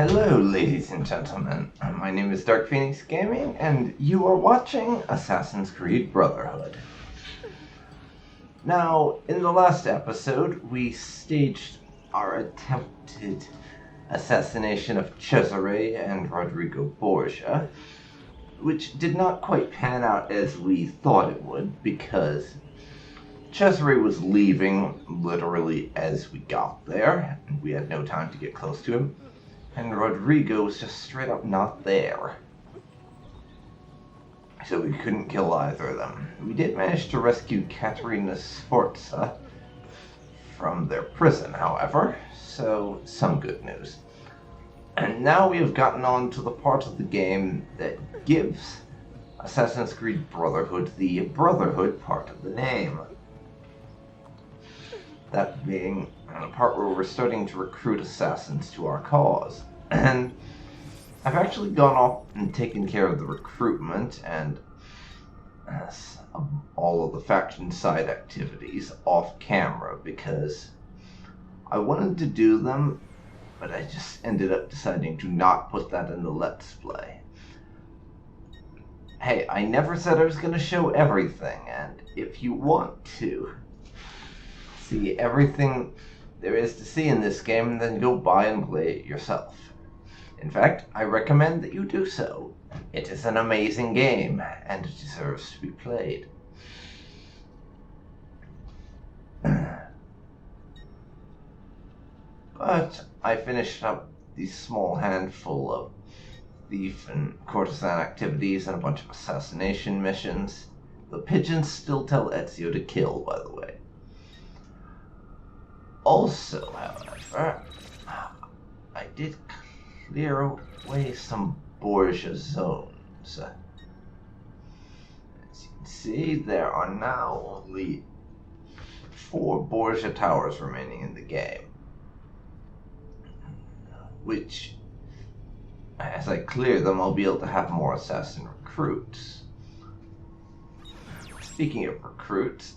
Hello, ladies and gentlemen. My name is DarkPhoenix Gaming, and you are watching Assassin's Creed Brotherhood. Now, in the last episode, we staged our attempted assassination of Cesare and Rodrigo Borgia, which did not quite pan out as we thought it would, because Cesare was leaving literally as we got there, and we had no time to get close to him. And Rodrigo was just straight up not there. So we couldn't kill either of them. We did manage to rescue Caterina Sforza from their prison, however, so some good news. And now we have gotten on to the part of the game that gives Assassin's Creed Brotherhood the Brotherhood part of the name. That being the part where we're starting to recruit assassins to our cause. And I've actually gone off and taken care of the recruitment and all of the faction side activities off camera because I wanted to do them, but I just ended up deciding to not put that in the Let's Play. Hey, I never said I was going to show everything, and if you want to see everything there is to see in this game, then go buy and play it yourself. In fact, I recommend that you do so. It is an amazing game, and it deserves to be played. But I finished up the small handful of thief and courtesan activities and a bunch of assassination missions. The pigeons still tell Ezio to kill, by the way. Also, however, I did clear away some Borgia zones. As you can see, there are now only 4 Borgia towers remaining in the game. Which, as I clear them, I'll be able to have more assassin recruits. Speaking of recruits,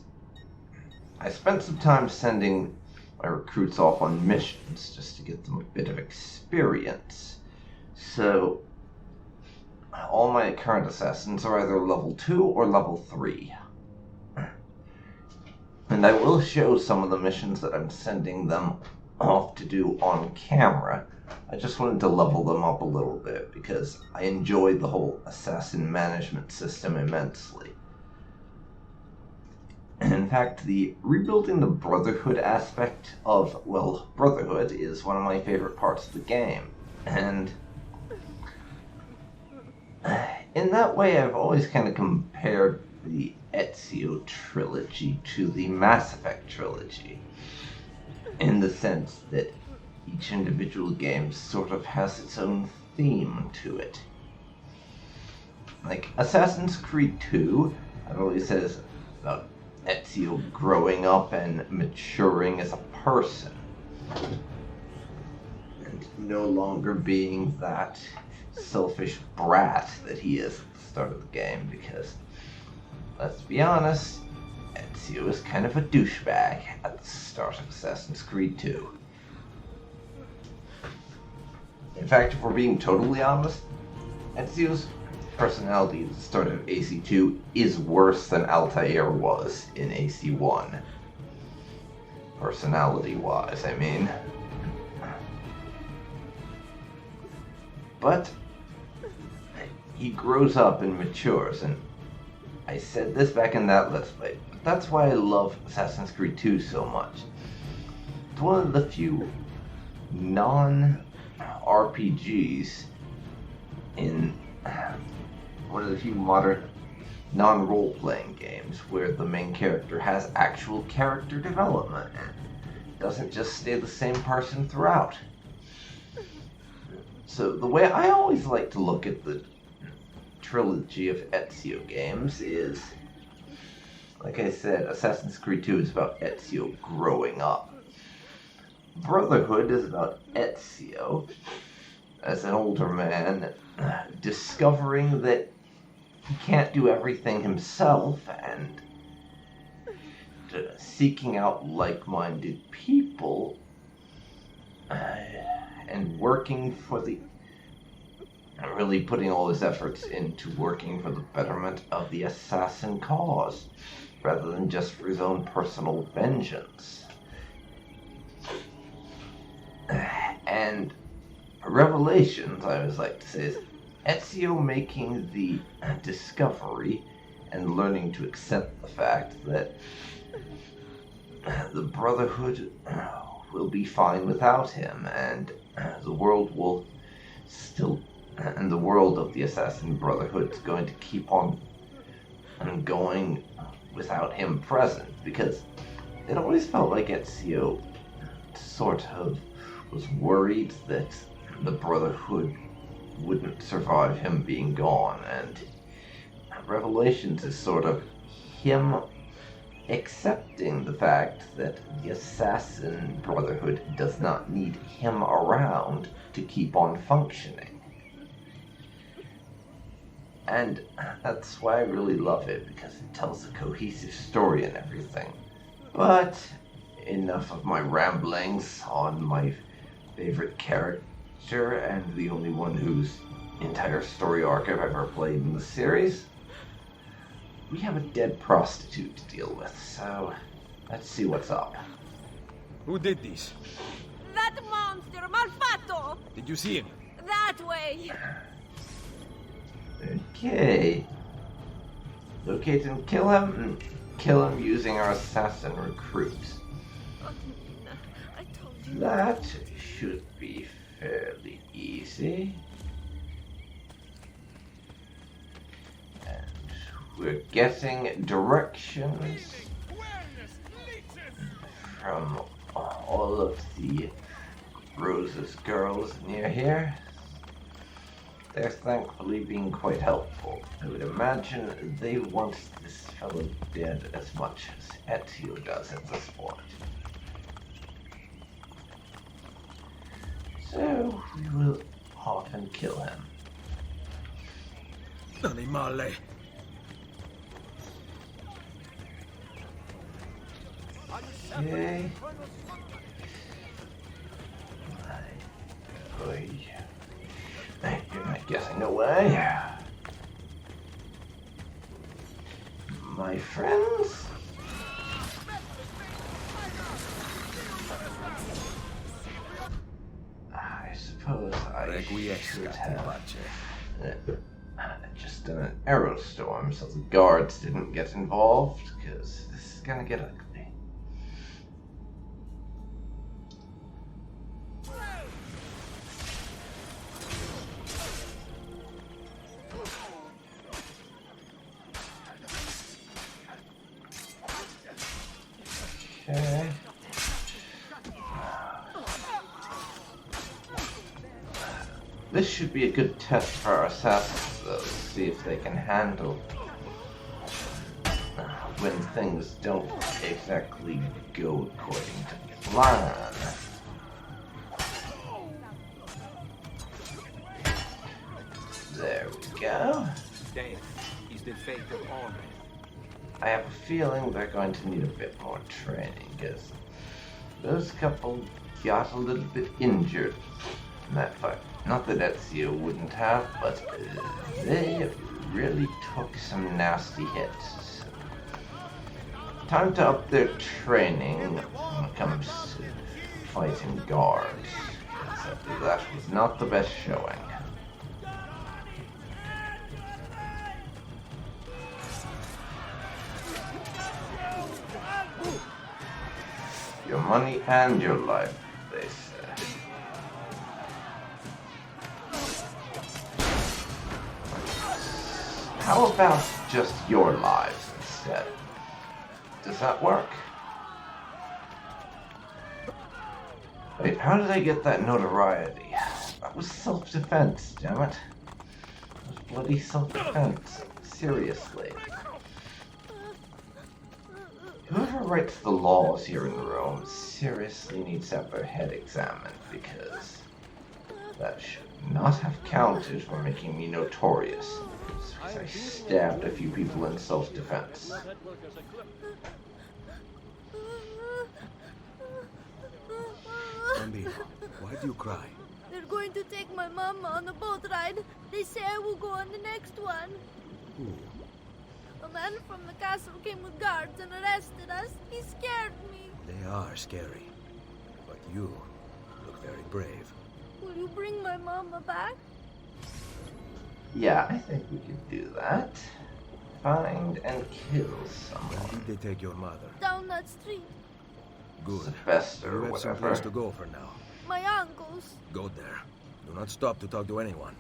I spent some time sending my recruits off on missions just to get them a bit of experience. So, all my current assassins are either level 2 or level 3. And I will show some of the missions that I'm sending them off to do on camera. I just wanted to level them up a little bit because I enjoy the whole assassin management system immensely. In fact, the rebuilding the Brotherhood aspect of, well, Brotherhood is one of my favorite parts of the game. And in that way, I've always kind of compared the Ezio trilogy to the Mass Effect trilogy, in the sense that each individual game sort of has its own theme to it. Like Assassin's Creed 2, I've always said is about Ezio growing up and maturing as a person, and no longer being that selfish brat that he is at the start of the game, because, let's be honest, Ezio is kind of a douchebag at the start of Assassin's Creed 2. In fact, if we're being totally honest, Ezio's personality at the start of AC2 is worse than Altair was in AC1. Personality-wise, I mean. But he grows up and matures, and I said this back in that Let's Play, but that's why I love Assassin's Creed 2 so much. It's one of the few non-RPGs in one of the few modern non-role-playing games where the main character has actual character development and doesn't just stay the same person throughout. So the way I always like to look at the trilogy of Ezio games is, like I said, Assassin's Creed 2 is about Ezio growing up. Brotherhood is about Ezio as an older man discovering that he can't do everything himself and seeking out like-minded people and working for the... really putting all his efforts into working for the betterment of the assassin cause, rather than just for his own personal vengeance. And revelations, I always like to say, is Ezio making the discovery and learning to accept the fact that the Brotherhood will be fine without him, and the world will still... and the world of the Assassin Brotherhood is going to keep on going without him present, because it always felt like Ezio sort of was worried that the Brotherhood wouldn't survive him being gone, and Revelations is sort of him accepting the fact that the Assassin Brotherhood does not need him around to keep on functioning. And that's why I really love it, because it tells a cohesive story and everything. But enough of my ramblings on my favorite character and the only one whose entire story arc I've ever played in the series. We have a dead prostitute to deal with, so let's see what's up. Who did this? That monster, Malfatto! Did you see him? That way! Okay. Locate and kill him, and kill him using our assassin recruit. I told you. That should be fairly easy. And we're getting directions from all of the Rose's girls near here. They're thankfully being quite helpful. I would imagine they want this fellow dead as much as Ezio does at this point. So, we will off and kill him. Animale. Okay. You're not getting away. My friends? I suppose I should have just done an arrow storm so the guards didn't get involved, because this is gonna get ugly. Okay. This should be a good test for our assassins, though, to see if they can handle when things don't exactly go according to plan. There we go. Death is the fate of all men. I have a feeling they're going to need a bit more training, because those couple got a little bit injured in that fight. Not that Ezio wouldn't have, but they really took some nasty hits. Time to up their training when it comes to fighting guards. That was not the best showing. Your money and your life, they say. How about just your lives instead? Does that work? Wait, how did I get that notoriety? That was self-defense, damn it. That was bloody self-defense. Seriously. Whoever writes the laws here in Rome seriously needs to have their head examined, because that should not have counted for making me notorious. Because I stabbed a few people in self-defense. Bambino, why do you cry? They're going to take my mama on a boat ride. They say I will go on the next one. Who? A man from the castle came with guards and arrested us. He scared me. They are scary. But you look very brave. Will you bring my mama back? Yeah, I think we could do that. Find and kill someone. Where did they take your mother? Down that street. Good. Sylvester, You or have some whatever. place to go for now. My uncle's. Go there. Do not stop to talk to anyone.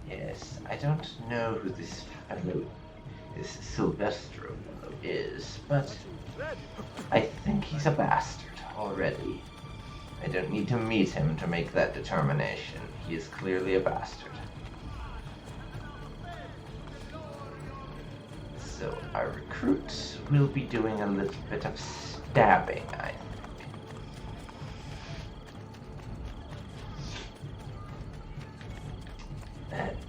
Yes, I don't know who this fellow, this Sylvester fellow is, but I think he's a bastard already. I don't need to meet him to make that determination. He is clearly a bastard. So our recruits will be doing a little bit of stabbing, I think.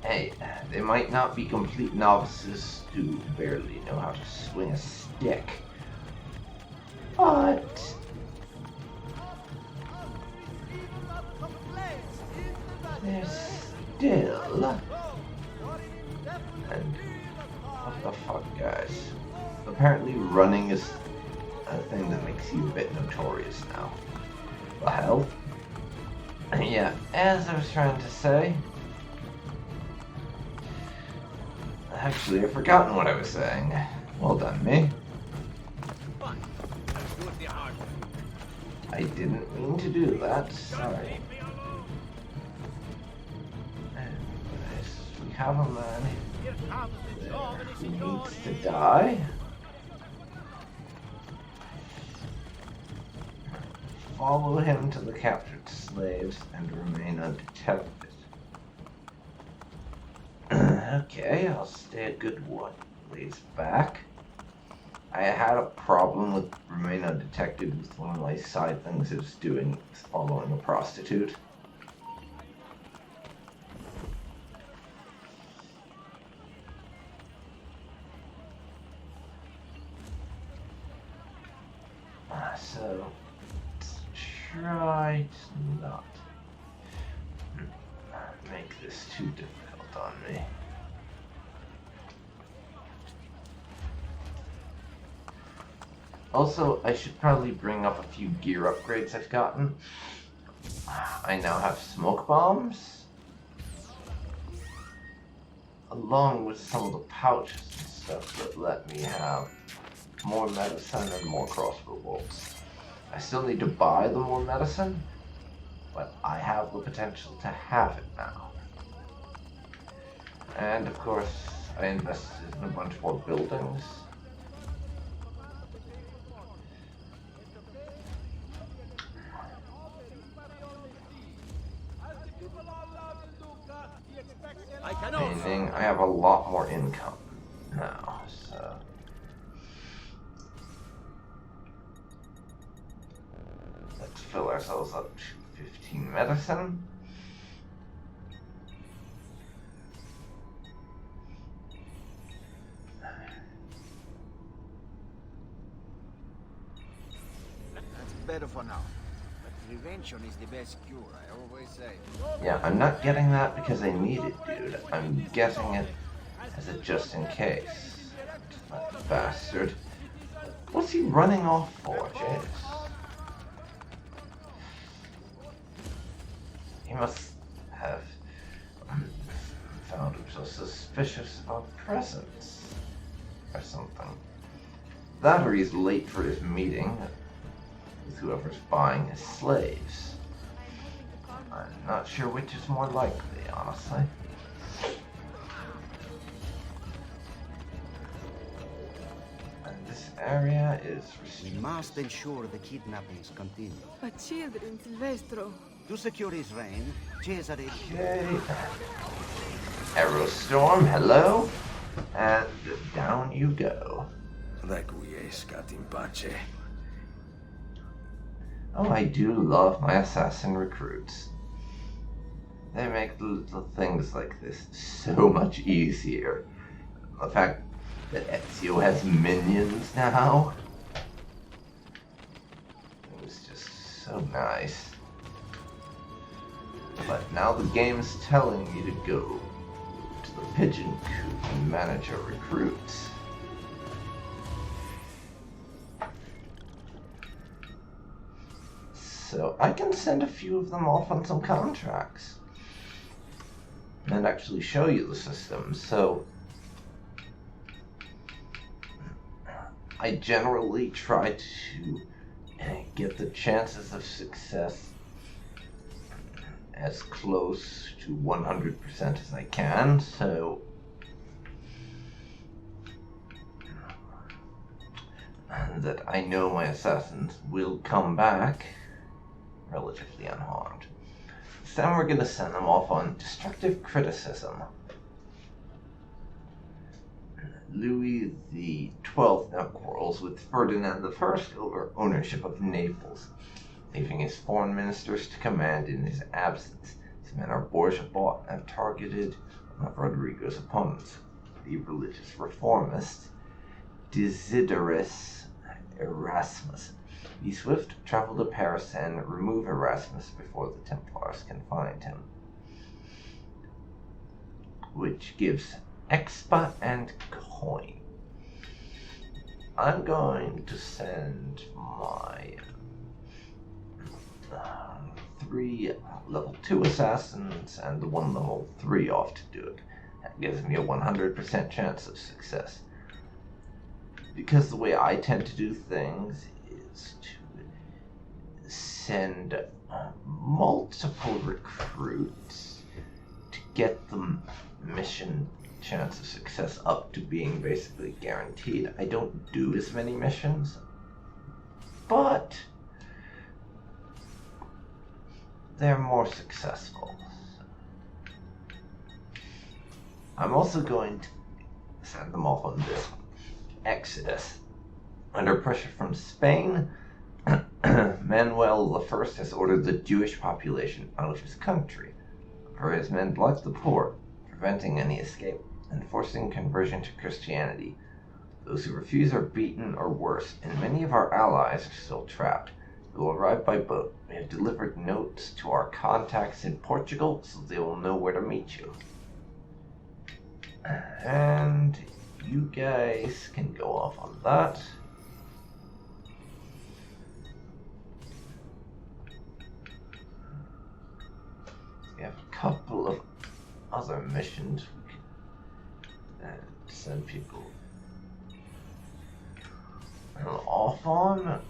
Hey, they might not be complete novices who barely know how to swing a stick, but they're still... And what the fuck, guys? Apparently running is a thing that makes you a bit notorious now. The hell? Yeah, as I was trying to say... Actually, I've forgotten what I was saying. Well done, me. I didn't mean to do that. Sorry. Anyways, we have a man there who needs to die. Follow him to the captured slaves and remain undetected. Okay, I'll stay a good ways back. I had a problem with remain undetected with one of my side things I was doing, following a prostitute. So, let's try to not make this too difficult on me. Also, I should probably bring up a few gear upgrades I've gotten. I now have smoke bombs, along with some of the pouches and stuff that let me have more medicine and more crossbow bolts. I still need to buy the more medicine, but I have the potential to have it now. And of course, I invested in a bunch more buildings. Meaning I have a lot more income now, so... Let's fill ourselves up to 15 medicine. That's better for now. But prevention is the best cure, I always say. Yeah, I'm not getting that because I need it, dude. I'm getting it as a just in case. That bastard. What's he running off for, James? He must have found himself suspicious about presents or something. That or he's late for his meeting with whoever's buying his slaves. I'm not sure which is more likely, honestly. And this area is We restricted. must ensure the kidnappings continue. But children, Silvestro. To secure his reign, Cesare... Okay. Aerostorm, hello. And down you go. Requiescat in pace. Oh, I do love my assassin recruits. They make the little things like this so much easier. The fact that Ezio has minions now. It was just so So nice. But now the game's telling me to go to the pigeon coop and manage our recruits. So I can send a few of them off on some contracts and actually show you the system. So I generally try to get the chances of success as close to 100% as I can, so that I know my assassins will come back relatively unharmed. This time we're going to send them off on destructive criticism. Louis XII now quarrels with Ferdinand I over ownership of Naples, leaving his foreign ministers to command in his absence. These men are Borgia bought and targeted one of Rodrigo's opponents, the religious reformist Desiderius Erasmus. Be swift, travel to Paris and remove Erasmus before the Templars can find him. Which gives expa and coin. I'm going to send my 3 level 2 assassins and the 1 level 3 off to do it. That gives me a 100% chance of success. Because the way I tend to do things is to send multiple recruits to get the mission chance of success up to being basically guaranteed. I don't do as many missions, but they're more successful. I'm also going to send them off on this exodus. Under pressure from Spain, Manuel I has ordered the Jewish population out of his country, for his men blocked the port, preventing any escape and forcing conversion to Christianity. Those who refuse are beaten or worse, and many of our allies are still trapped. They will arrive by boat. We have delivered notes to our contacts in Portugal, so they will know where to meet you. And you guys can go off on that. We have a couple of other missions we can send people off on,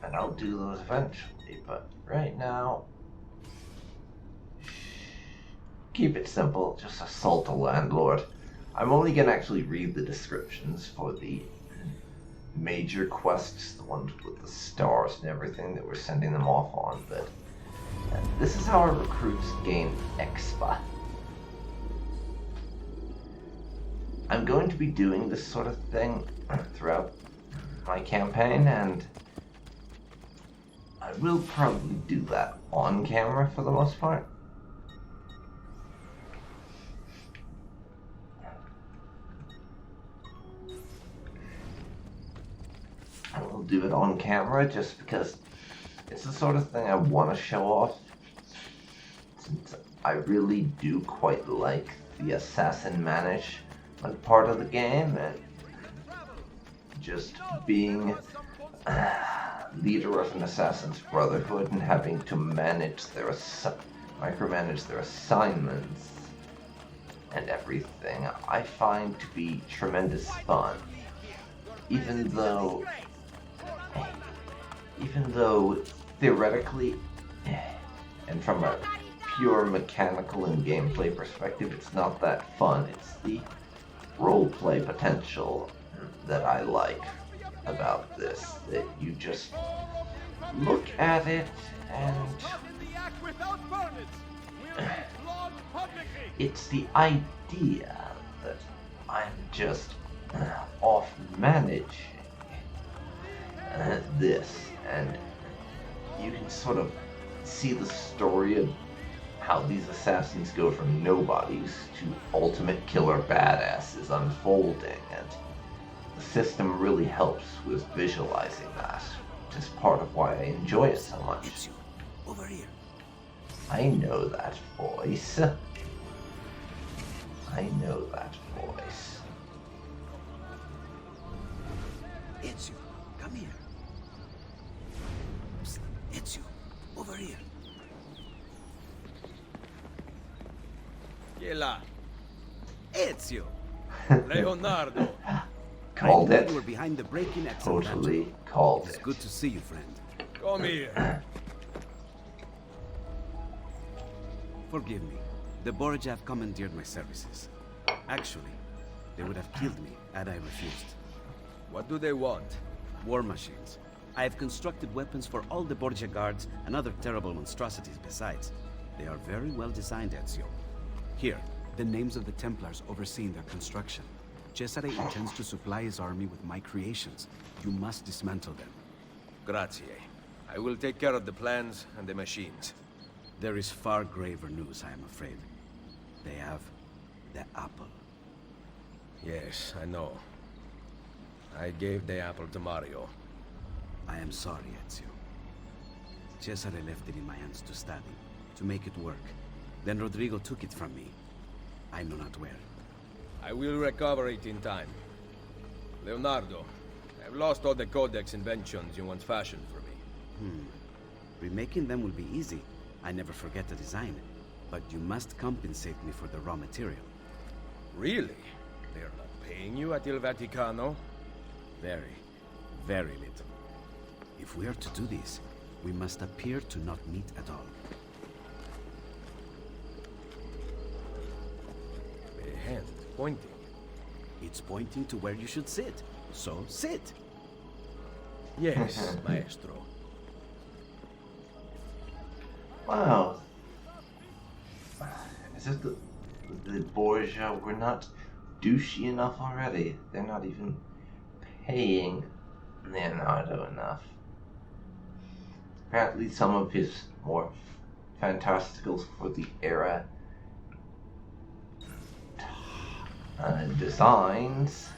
and I'll do those eventually, but right now, keep it simple, just assault a landlord. I'm only going to actually read the descriptions for the major quests, the ones with the stars and everything that we're sending them off on, but this is how our recruits gain expa. I'm going to be doing this sort of thing throughout my campaign, and I will probably do that on camera for the most part. I will do it on camera just because it's the sort of thing I want to show off, since I really do quite like the assassin management part of the game, and just being leader of an assassin's brotherhood and having to micromanage their assignments and everything, I find to be tremendous fun. Even though theoretically, and from a pure mechanical and gameplay perspective, it's not that fun. It's the roleplay potential that I like about this, that you just look at it and it's the idea that I'm just off managing this, and you can sort of see the story of how these assassins go from nobodies to ultimate killer badasses unfolding, and the system really helps with visualizing that. is part of why I enjoy it so much. It's you. Over here. I know that voice. I know that voice. It's you. Come here. Psst. It's you. Over here. Chi è là? Ezio! Leonardo! Called I knew it. you were behind the break-in at Totally Santander. called It's it. good to see you, friend. Come here. Forgive me. The Borgia have commandeered my services. Actually, they would have killed me had I refused. What do they want? War machines. I have constructed weapons for all the Borgia guards and other terrible monstrosities besides. They are very well designed, Ezio. Here, the names of the Templars overseeing their construction. Cesare intends to supply his army with my creations. You must dismantle them. Grazie. I will take care of the plans and the machines. There is far graver news, I am afraid. They have the apple. Yes, I know. I gave the apple to Mario. I am sorry, Ezio. Cesare left it in my hands to study, to make it work. Then Rodrigo took it from me. I know not where. I will recover it in time. Leonardo, I've lost all the Codex inventions you once fashioned for me. Remaking them will be easy. I never forget the design. But you must compensate me for the raw material. Really? They're not paying you at Il Vaticano? Very, very little. If we are to do this, we must appear to not meet at all. A hand pointing. It's pointing to where you should sit. So sit. Yes, maestro. Wow. Is it the Borgia were not douchey enough already? They're not even paying Leonardo enough. Apparently some of his more fantasticals for the era designs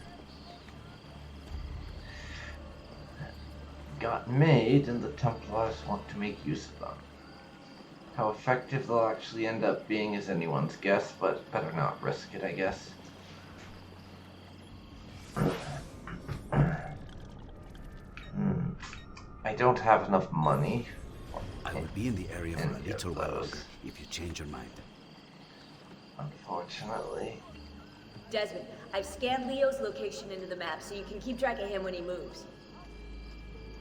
got made and the Templars want to make use of them. How effective they'll actually end up being is anyone's guess, but better not risk it, I guess. I don't have enough money. I will be in the area for a Any of little while those. longer, if you change your mind. Unfortunately. Desmond, I've scanned Leo's location into the map so you can keep track of him when he moves.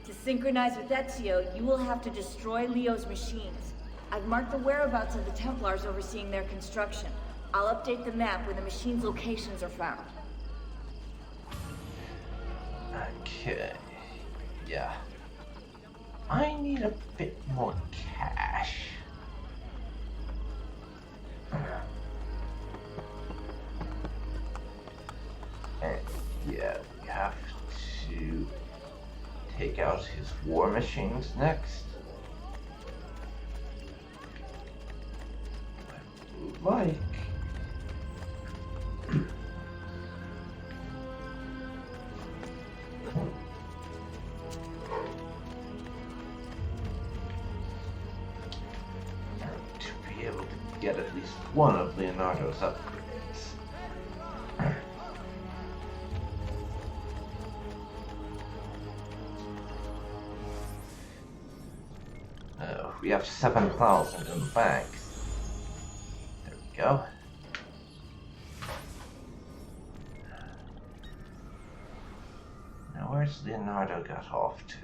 To synchronize with Ezio, you will have to destroy Leo's machines. I've marked the whereabouts of the Templars overseeing their construction. I'll update the map when the machines' locations are found. Okay. Yeah. I need a bit more cash. And yeah, we have to take out his war machines next. Like. To be able to get at least one of Leonardo's upgrades. We have 7,000 in the bank. There we go. Now where's Leonardo got off to?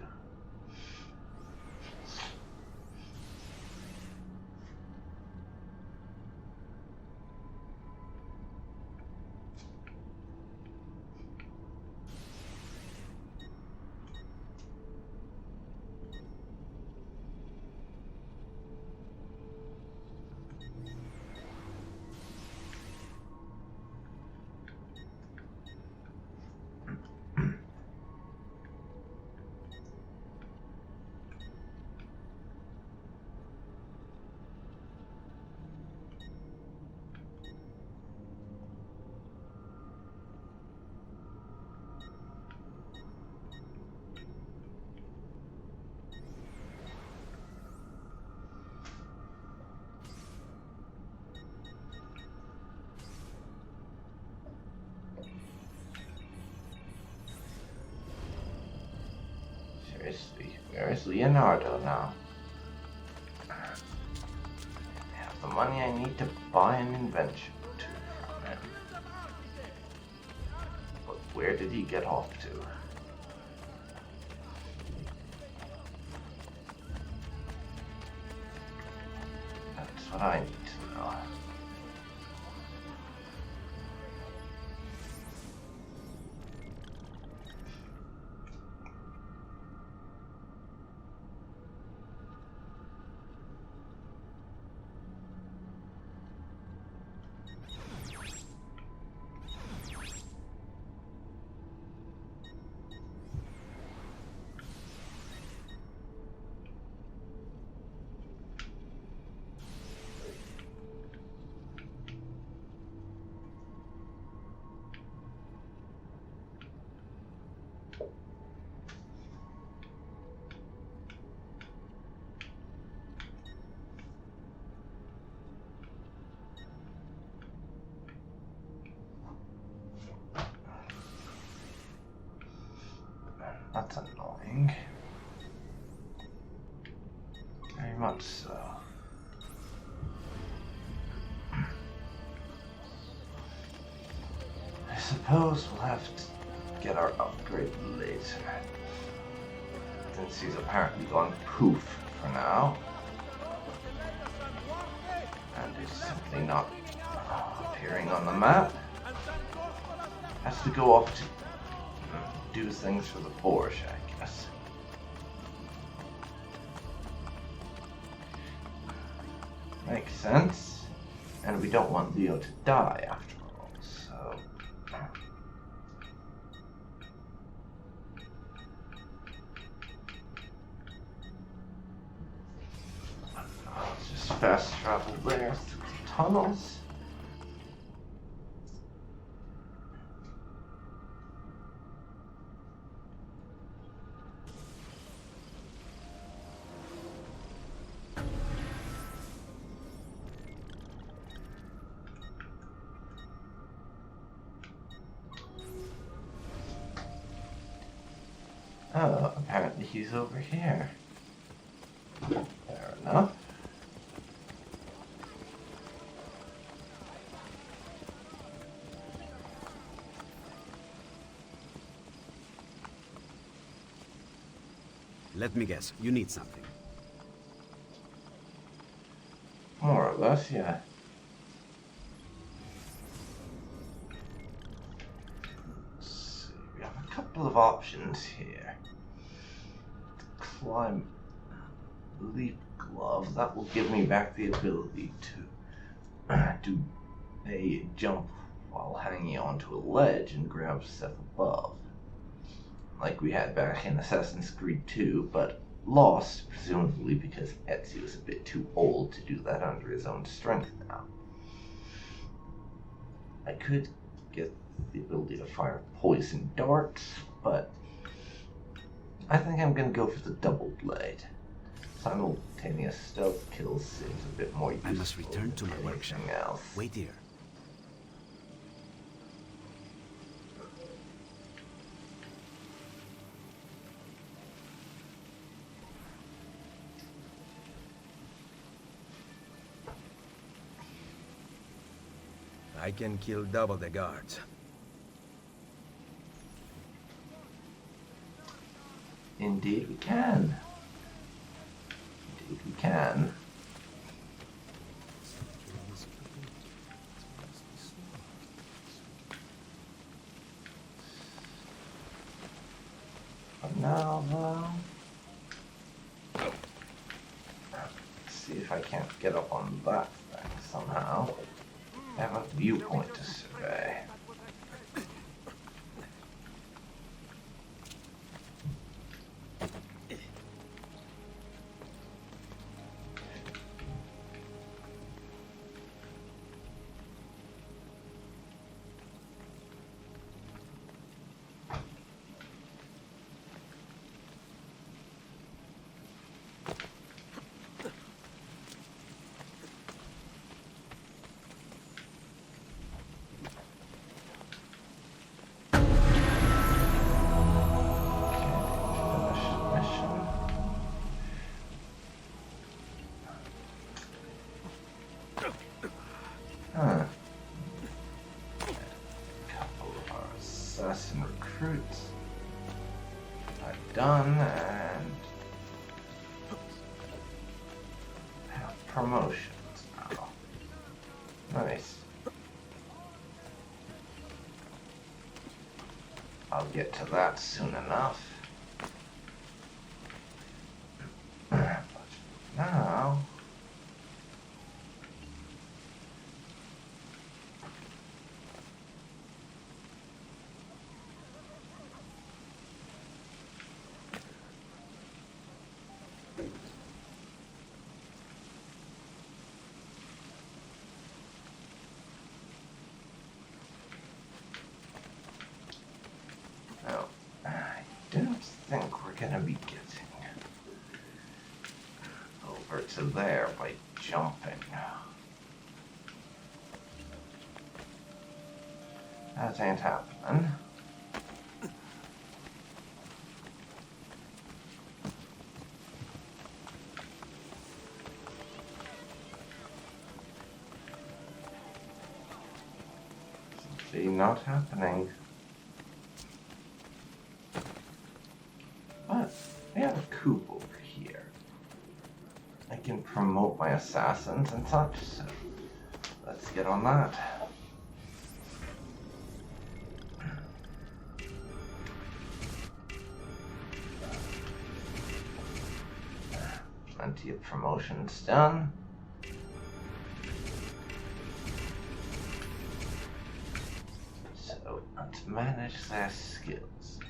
Where is Leonardo now? I have the money I need to buy an invention or two from him. But where did he get off to? That's what I need to know. That's annoying. Very much so. I suppose we'll have to get our upgrade later. Since he's apparently gone poof for now. And is simply not appearing on the map. Has to go off to do things for the Porsche, I guess. Makes sense. And we don't want Leo to die after all, so... Let's just fast travel there through the tunnels. Oh, apparently he's over here. Fair enough. Let me guess, you need something. More or less, yeah. Let's see, we have a couple of options here. Climb leap glove, that will give me back the ability to do a jump while hanging onto a ledge and grab stuff above. Like we had back in Assassin's Creed 2, but lost, presumably because Ezio is a bit too old to do that under his own strength now. I could get the ability to fire poison darts, but I think I'm going to go for the double blade. Simultaneous stealth kills seems a bit more useful. I must return to my workshop. Else. Wait here. I can kill double the guards. Indeed we can. Indeed we can. But now, let's see if I can't get up on that thing somehow. I have a viewpoint to survey. done, and have promotions now. Nice. I'll get to that soon enough. But now... Now, I don't think we're gonna be getting over to there by jumping. That ain't happening. Simply not happening. But we have a coup over here. I can promote my assassins and such, so let's get on that. Plenty of promotions done. So let's manage their skills.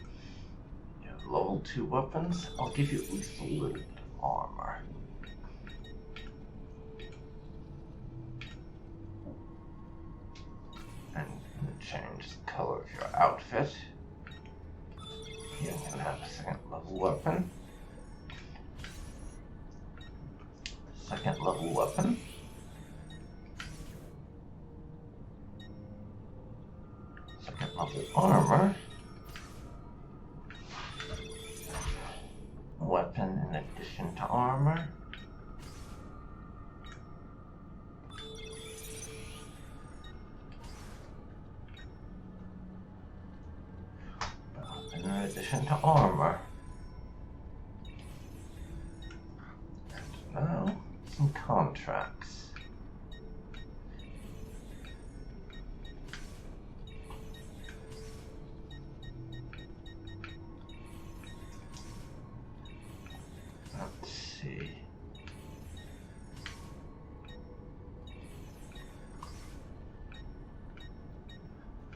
You have level 2 weapons. I'll give you at least a little bit of armor. And change the color of your outfit. You can have a second level weapon. Second level weapon. Second level armor. Weapon in addition to armor. Weapon in addition to armor. And now, some contracts. Let's see.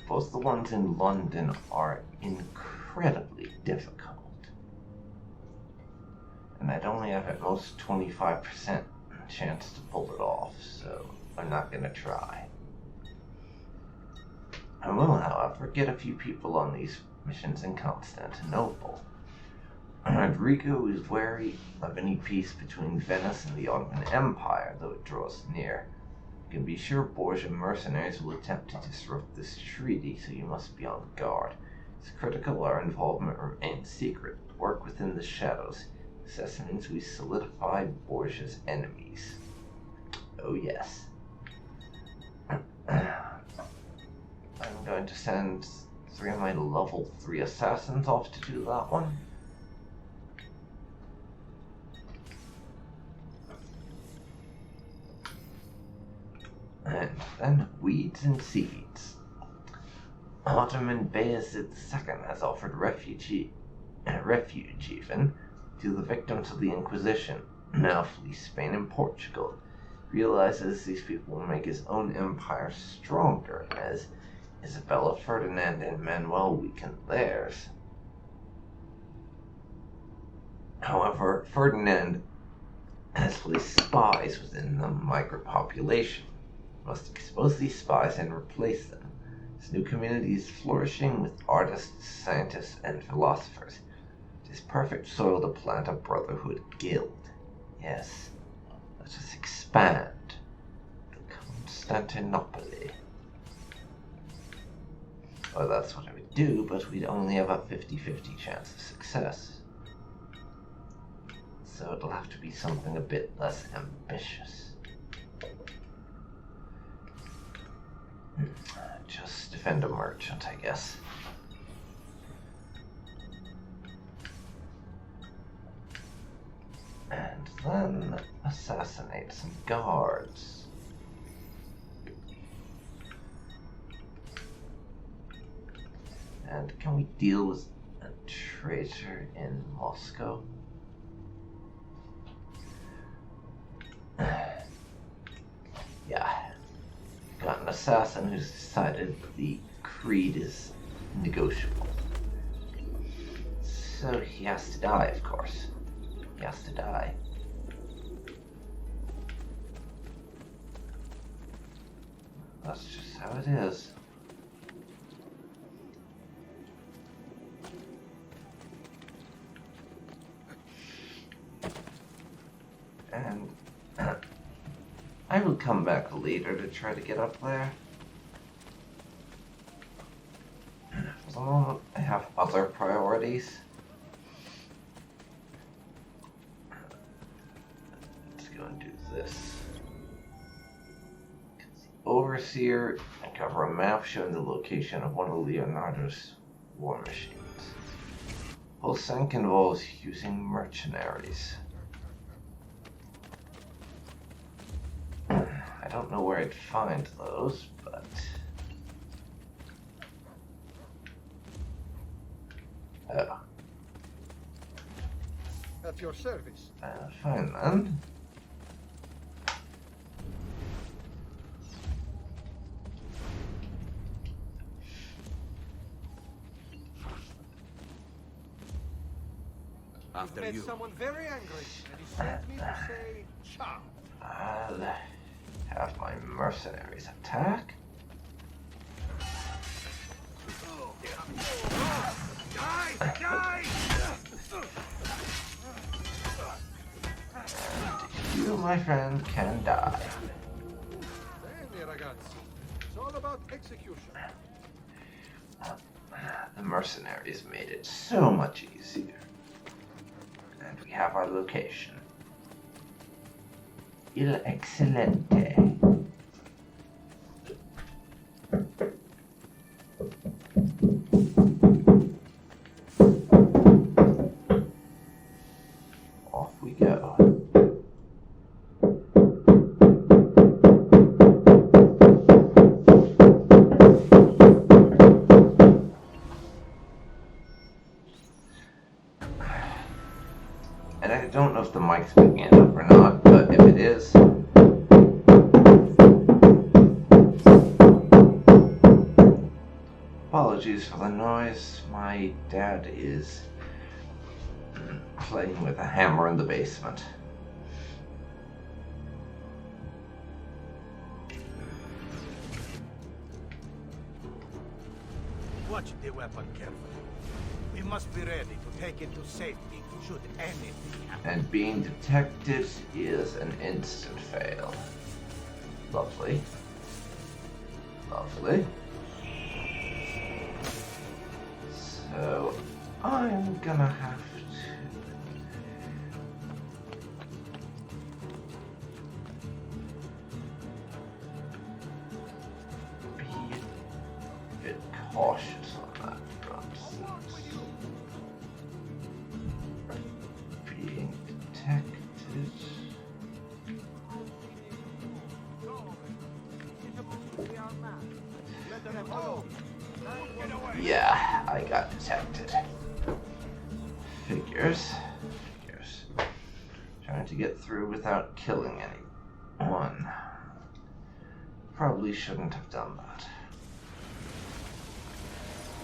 Both the ones in London are incredibly difficult. And I'd only have at most 25% chance to pull it off, so I'm not gonna try. I will, however, get a few people on these missions in Constantinople. Rodrigo is wary of any peace between Venice and the Ottoman Empire, though it draws near. You can be sure Borgia mercenaries will attempt to disrupt this treaty, so you must be on guard. It's critical our involvement remains secret. Work within the shadows. Success means we solidify Borgia's enemies. Oh yes. I'm going to send 3 of my level 3 assassins off to do that one. And then weeds and seeds. Ottoman Bayezid II has offered refuge even to the victims of the Inquisition, now flee Spain and Portugal. Realizes these people will make his own empire stronger as Isabella, Ferdinand, and Manuel weaken theirs. However, Ferdinand has placed spies within the migrant population. Must expose these spies and replace them. This new community is flourishing with artists, scientists, and philosophers. It is perfect soil to plant a Brotherhood guild. Yes, let us expand to Constantinople. Well, that's what I would do, but we'd only have a 50-50 chance of success. So it'll have to be something a bit less ambitious. Just defend a merchant, I guess. then assassinate some guards. And can we deal with a traitor in Moscow? Yeah. Got an assassin who's decided the creed is negotiable. So he has to die, of course. He has to die. That's just how it is. And I will come back later to try to get up there. For the moment, I have other priorities. Let's go and do this. Overseer, uncover a map showing the location of one of Leonardo's war machines. Whole sync involves using mercenaries. I don't know where I'd find those, but... Oh. At your service. Fine then. After Made you. someone very angry, and he sent me to say, "Ciao." I'll have my mercenaries attack. And you, my friend, can die. Bene, ragazzi. It's all about execution. The mercenaries made it so much easier. And we have our location. Il excelente. Off we go. And I don't know if the mic's picking it up or not, but if it is, apologies for the noise. My dad is playing with a hammer in the basement. Watch the weapon carefully. We must be ready to take it to safety should anything happen. And being detected is an instant fail. Lovely. Lovely. So, I'm gonna have to... be a bit cautious on that front. Being detected... Yeah, I got detected. Figures. Trying to get through without killing anyone. Probably shouldn't have done that.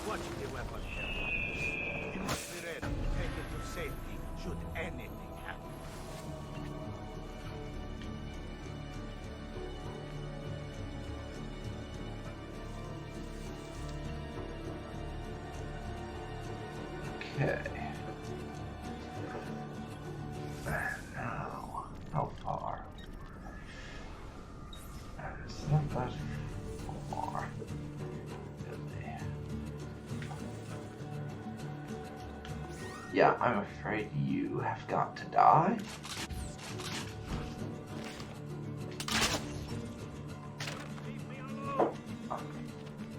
Watch the weapon carefully. We must be ready to take it to safety should anything happen. Okay. Now, how far? It's not that far. Really. Yeah, I'm afraid you have got to die.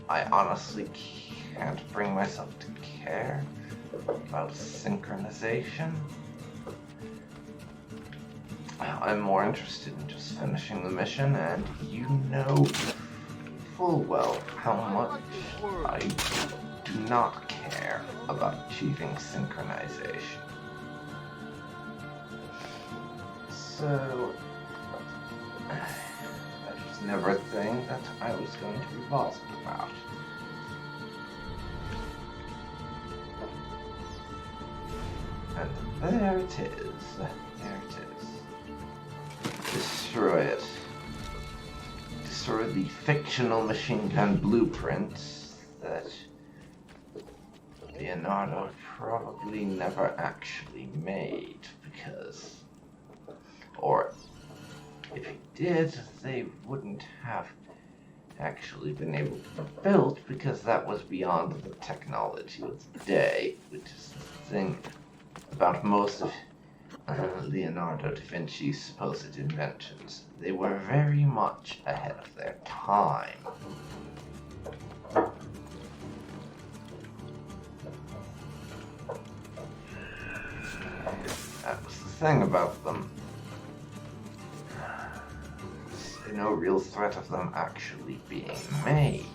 I honestly can't bring myself to care about synchronization. I'm more interested in just finishing the mission, and you know full well how much I do not care about achieving synchronization. So, that was never a thing that I was going to be bothered about. And there it is. There it is. Destroy it. Destroy the fictional machine gun blueprints that Leonardo probably never actually made, because... Or, if he did, they wouldn't have actually been able to be built, because that was beyond the technology of the day, which is the thing about most of Leonardo da Vinci's supposed inventions. They were very much ahead of their time. That was the thing about them. There's no real threat of them actually being made.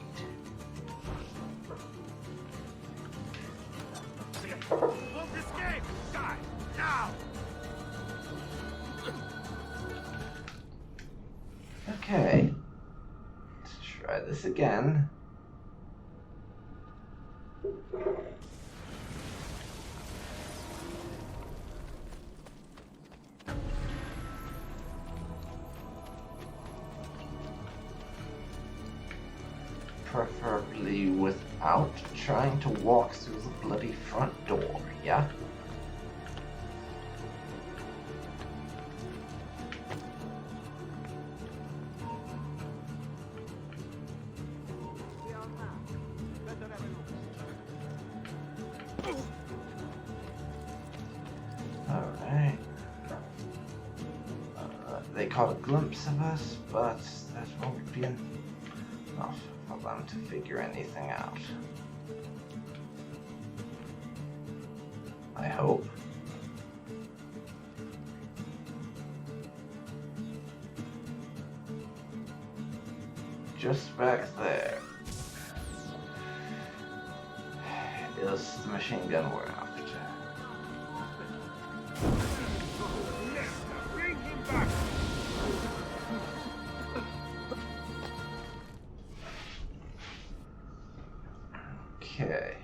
Okay, let's try this again. Preferably without trying to walk through the bloody front door, yeah? Alright. They caught a glimpse of us, but that won't be enough for them to figure anything out. I hope. Just back there is the machine gun we're after. Bring him back! Okay.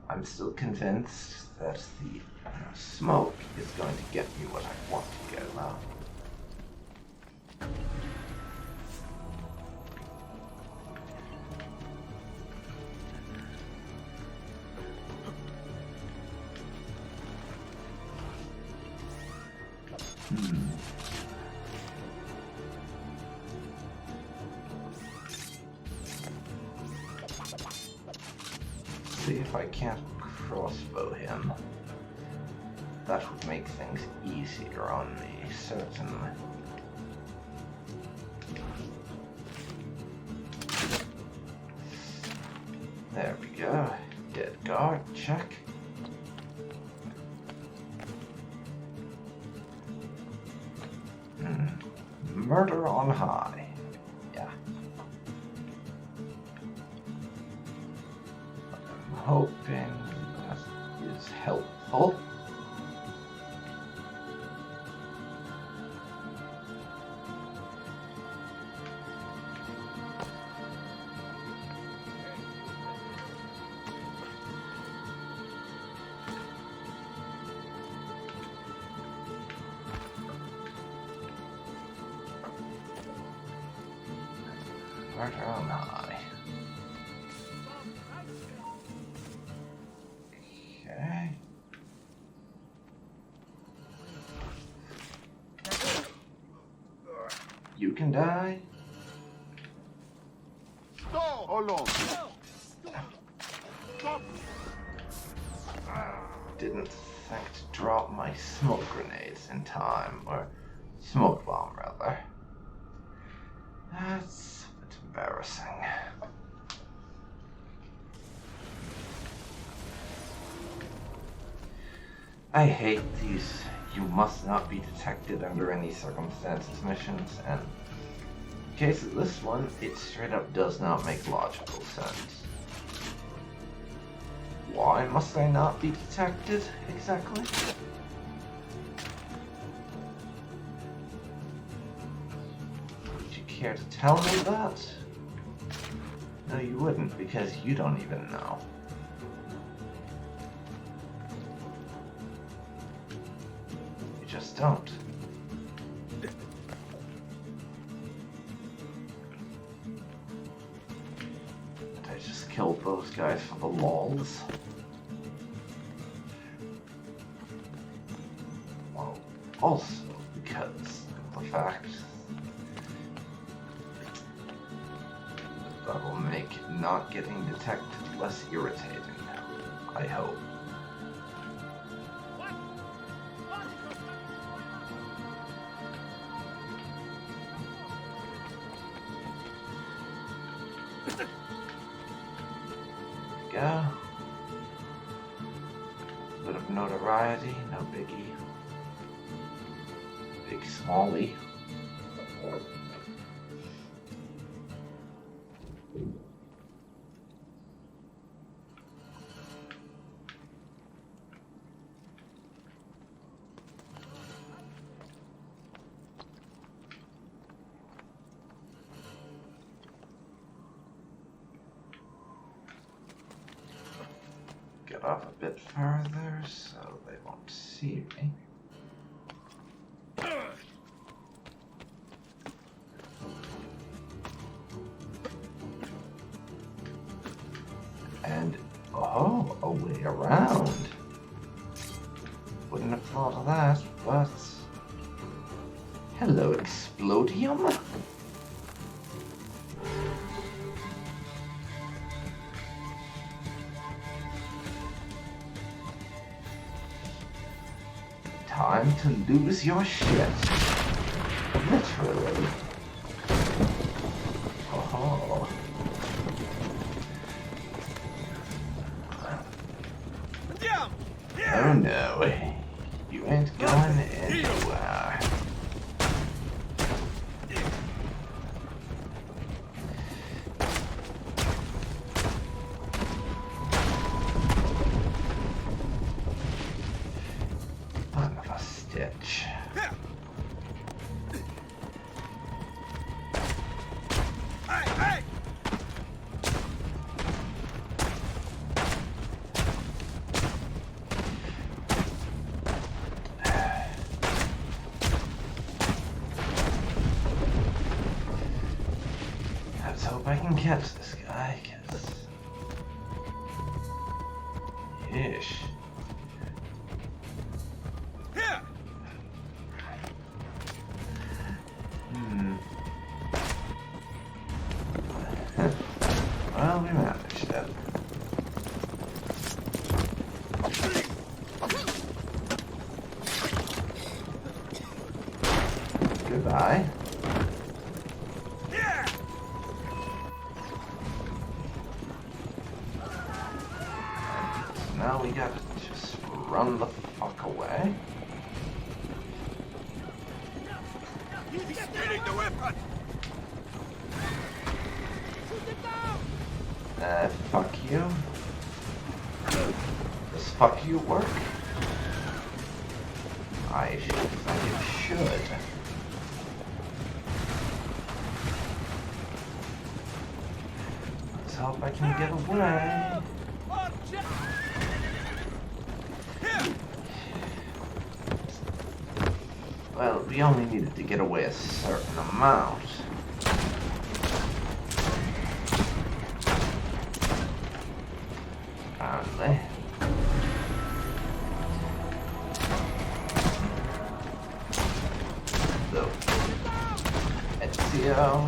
I'm still convinced that the smoke is going to get me what I want to get out. See if I can't crossbow him. That would make things easier on me, certainly. There we go. Dead guard, check. Murder on high. Yeah. I'm hoping that is helpful. Murder on high. Okay. You can die. Stop! Hold on. Stop! Didn't think to drop my smoke grenades in time, or smoke bomb rather. That's a bit embarrassing. I hate these you must not be detected under any circumstances missions, and in case of this one, it straight up does not make logical sense. Why must I not be detected, exactly? Would you care to tell me that? No, you wouldn't, because you don't even know. You just don't. Did I just kill those guys for the lols? Well, also because of the fact that will make not getting detected less irritating, I hope. Go. Bit of notoriety, no biggie. Big smallie. Get off a bit further so they won't see me. And, oh, a way around. Wouldn't have thought of that, but... Hello, Explodium? Time to lose your shit. Literally. Oh. Oh no. You ain't going anywhere. Son of a stitch. Let's hope I can catch this guy, cause... Yeesh. Well, we managed it. Goodbye. So now we gotta just run the fuck away. Stealing the weapon! Fuck you. Does fuck you work? I think it should. Let's hope I can get away. Well, we only needed to get away a certain amount. Apparently. So, Ezio.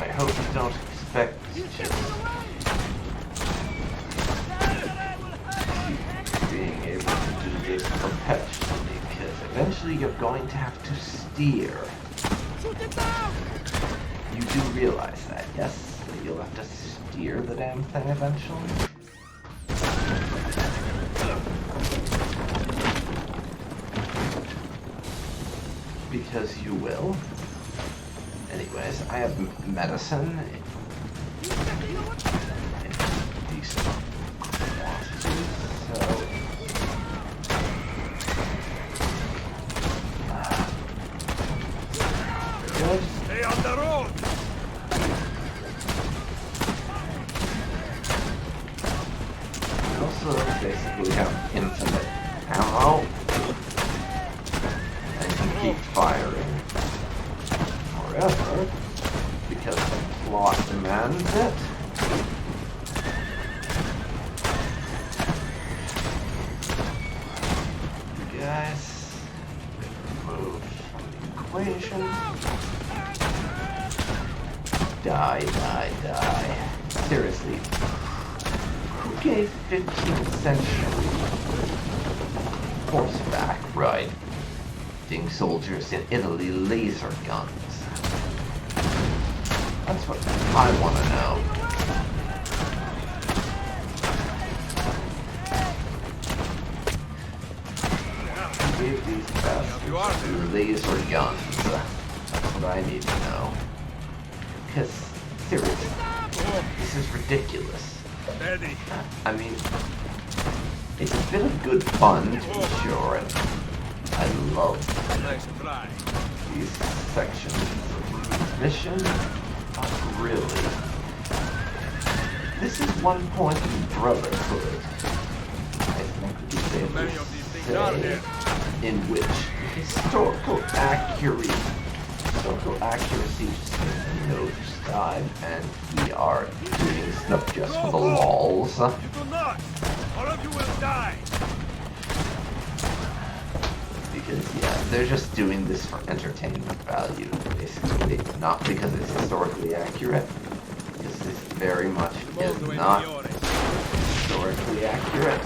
I hope you don't expect being able to do this perpetually, because eventually you're going to have to steer. You do realize that, yes? you'll have to steer the damn thing eventually. Because you will. Anyways, I have medicine in decent quantities, so... good. Stay on the road! I also basically have infinite ammo. And can keep firing forever, because the plot demands it. You guys move from the equation. Die, die, die. Seriously, who gave 15th century horseback riding soldiers in Italy laser guns? That's what I want to know. Who gave these bastards laser guns? That's what I need to know. Because, seriously, this is ridiculous. I mean, it's a bit of good fun, to be sure, and I love these sections of the mission, but really, this is one point in Brotherhood, I think we could safely say, in which historical accuracy just takes a nosedive, and we are doing stuff just for the lols. You do not! All of you will die! Because, yeah, they're just doing this for entertainment value, basically. Not because it's historically accurate. Because this very much is not historically accurate.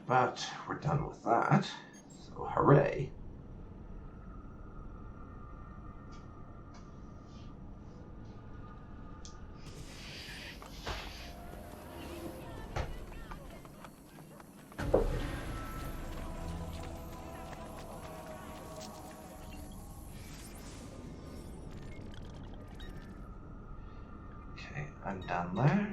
But we're done with that, so hooray. Okay, I'm done there.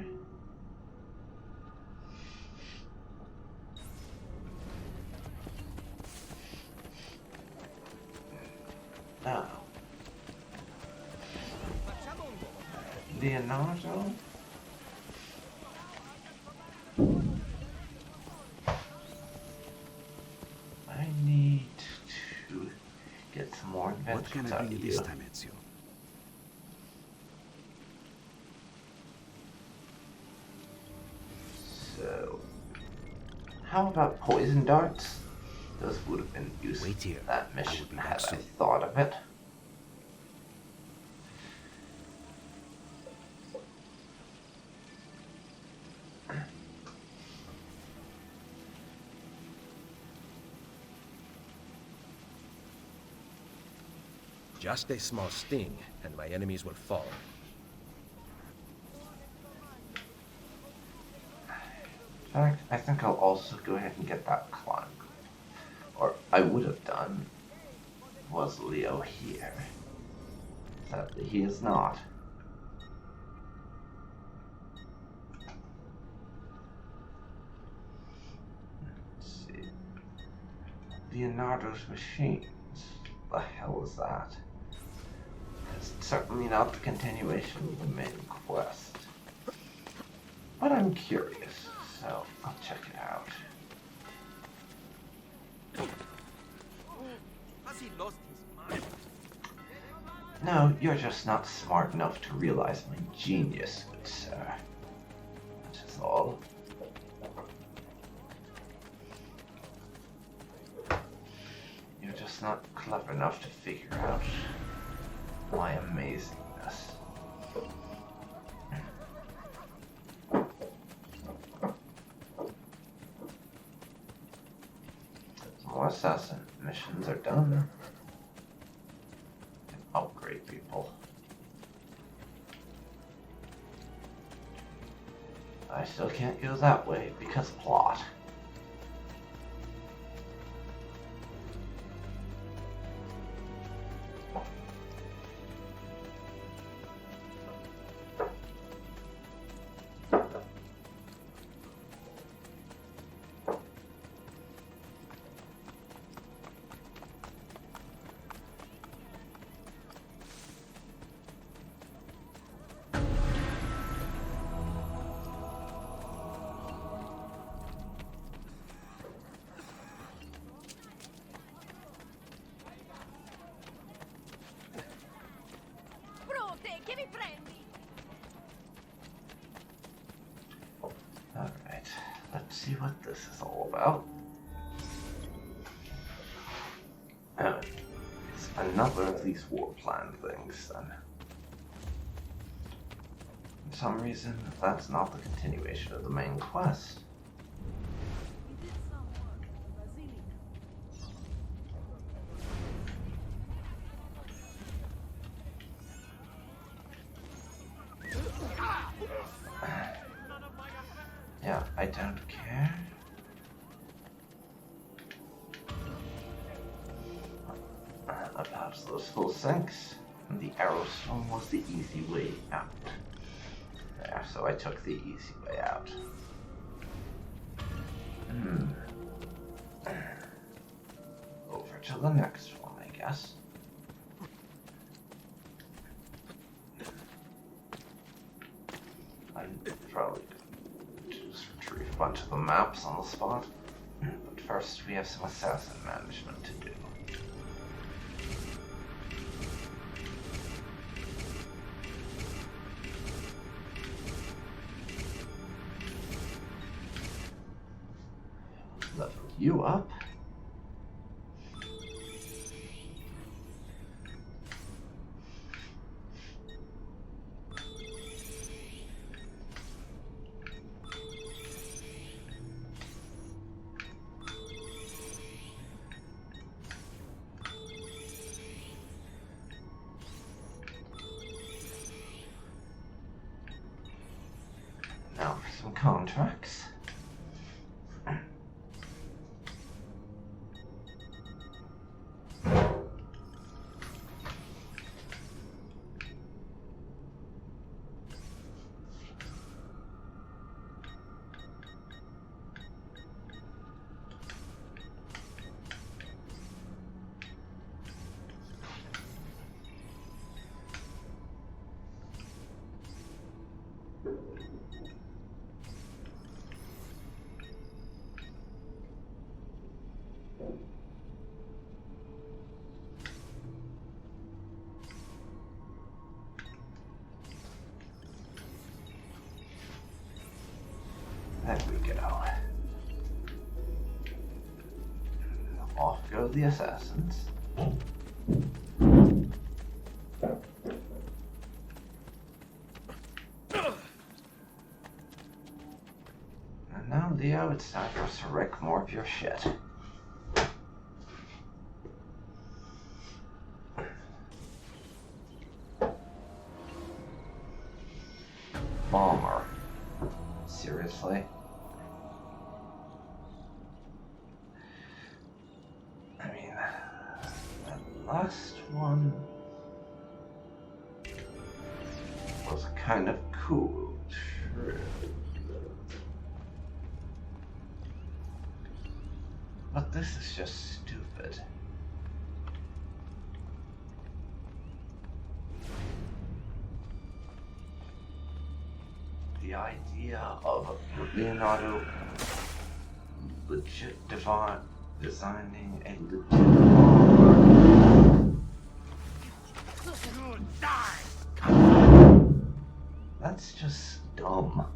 Now, Leonardo. I need to get some more What adventures can I out bring you of this you. time, Ezio? So, how about poison darts? Those would have been useful Wait here. in that I will mission be had back I soon. thought of it. Just a small sting, and my enemies will fall. In fact, I think I'll also go ahead and get that climb. Or I would have done. Was Leo here? Sadly, he is not. Let's see. Leonardo's machines. The hell is that? It's certainly not the continuation of the main quest. But I'm curious, so I'll check it out. Has he lost his mind? No, you're just not smart enough to realize my genius, good sir. That is all. You're just not clever enough to figure out my amazingness. assassin missions are done. Can upgrade people. I still can't go that way because plot. Alright, let's see what this is all about. Oh, it's another of these war plan things then. For some reason, that's not the continuation of the main quest. Yeah, I don't care. About those full sinks, and the arrowstone was the easy way out. There, so I took the easy way out. Over to the next one, I guess. I'm probably just retrieve a bunch of the maps on the spot. But first, we have some assassin management to do. Level you up. Now for some contracts. There we go. Off go the assassins. And now, Leo, it's time for us to wreck more of your shit. Bomber. Seriously? I mean, that last one was kind of cool, true. But this is just stupid. The idea of Leonardo designing a legit bomber. That's just dumb.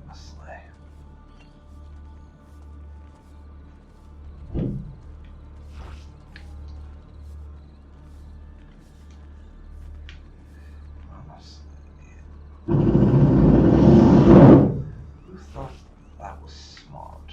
Honestly. Who thought that was smart?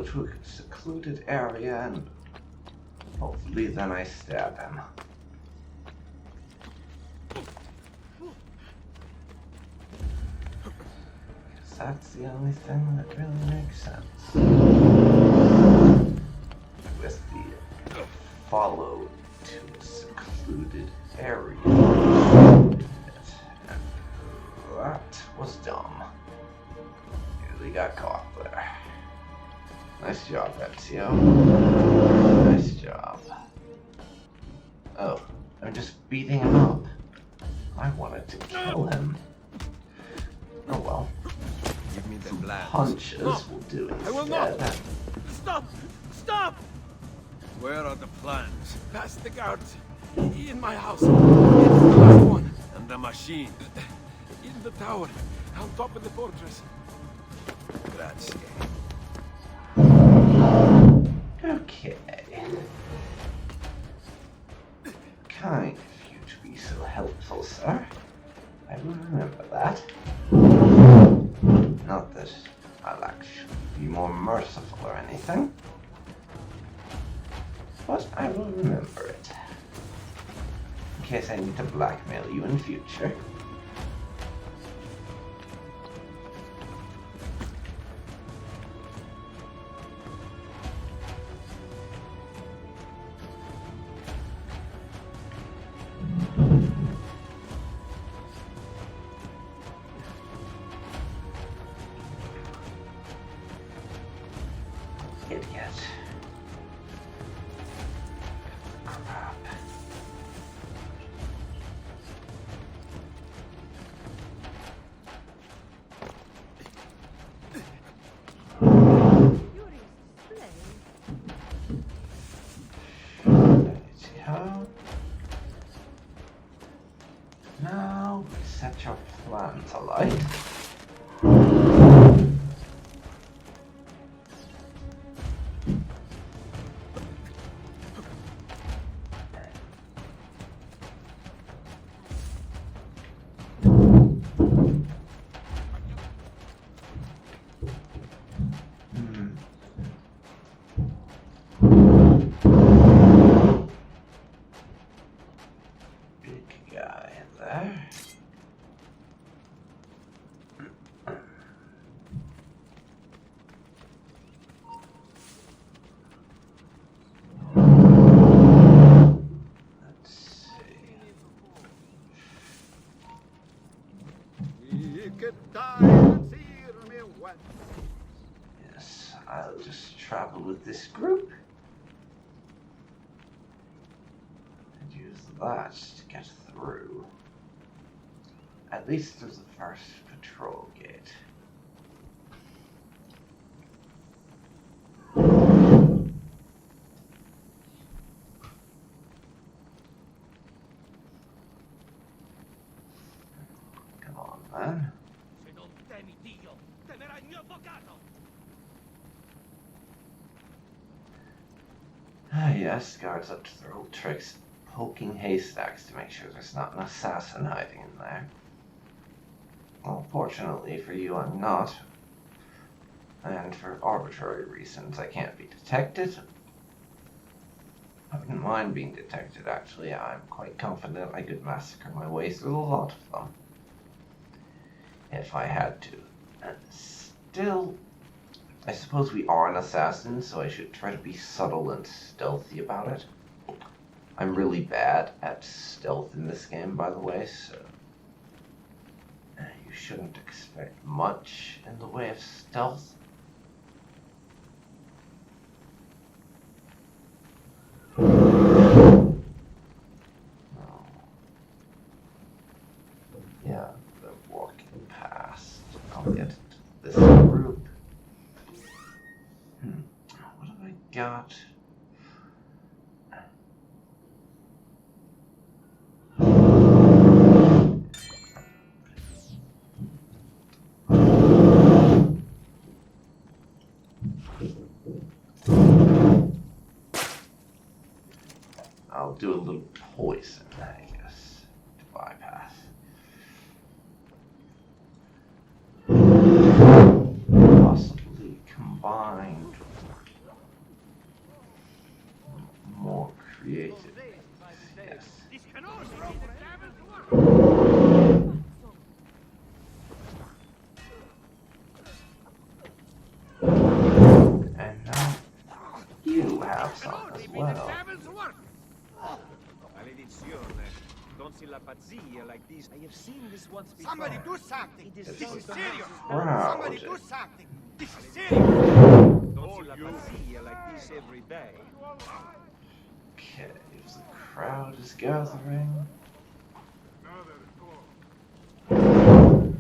go to a secluded area and hopefully then I stab him. Because that's the only thing that really makes sense. With the follow to a secluded area. That was dumb. Nearly got caught there. Nice job, Ezio. Nice job. Oh, I'm just beating him up. I wanted to kill him. Oh well. Give me the Some plans. punches will do instead. I will not. Stop! Stop! Where are the plans? Past the guards. In my house. It's the last one. And the machine? In the tower. On top of the fortress. Grazie. Okay. Kind of you to be so helpful, sir. I will remember that. Not that I'll actually be more merciful or anything. But I will remember it. In case I need to blackmail you in future. Idiot. Crap. See how? Now set your plan to light. Big guy there. Let's see. We could die and see me when. Yes, I'll just travel with this group. And use that to get through. At least through the first patrol gate. Come on, then. Se non temi Dio, temerai il mio avvocato! Ah, yes, guards up to their old tricks, poking haystacks to make sure there's not an assassin hiding in there. Well, fortunately for you, I'm not. And for arbitrary reasons, I can't be detected. I wouldn't mind being detected, actually. I'm quite confident I could massacre my way through a lot of them. If I had to. And still, I suppose we are an assassin, so I should try to be subtle and stealthy about it. I'm really bad at stealth in this game, by the way, so you shouldn't expect much in the way of stealth. Yeah, they're walking past. I'll get into this group. What have I got? I'll do a little poison, I guess, to bypass. Possibly combined with well. Maledizione. Don't see la pazzia like this. I have seen this once before. Somebody do something! This is serious! Somebody do something! This is serious! Don't see la pazzia like this every day. Okay, if the crowd is gathering. Oh,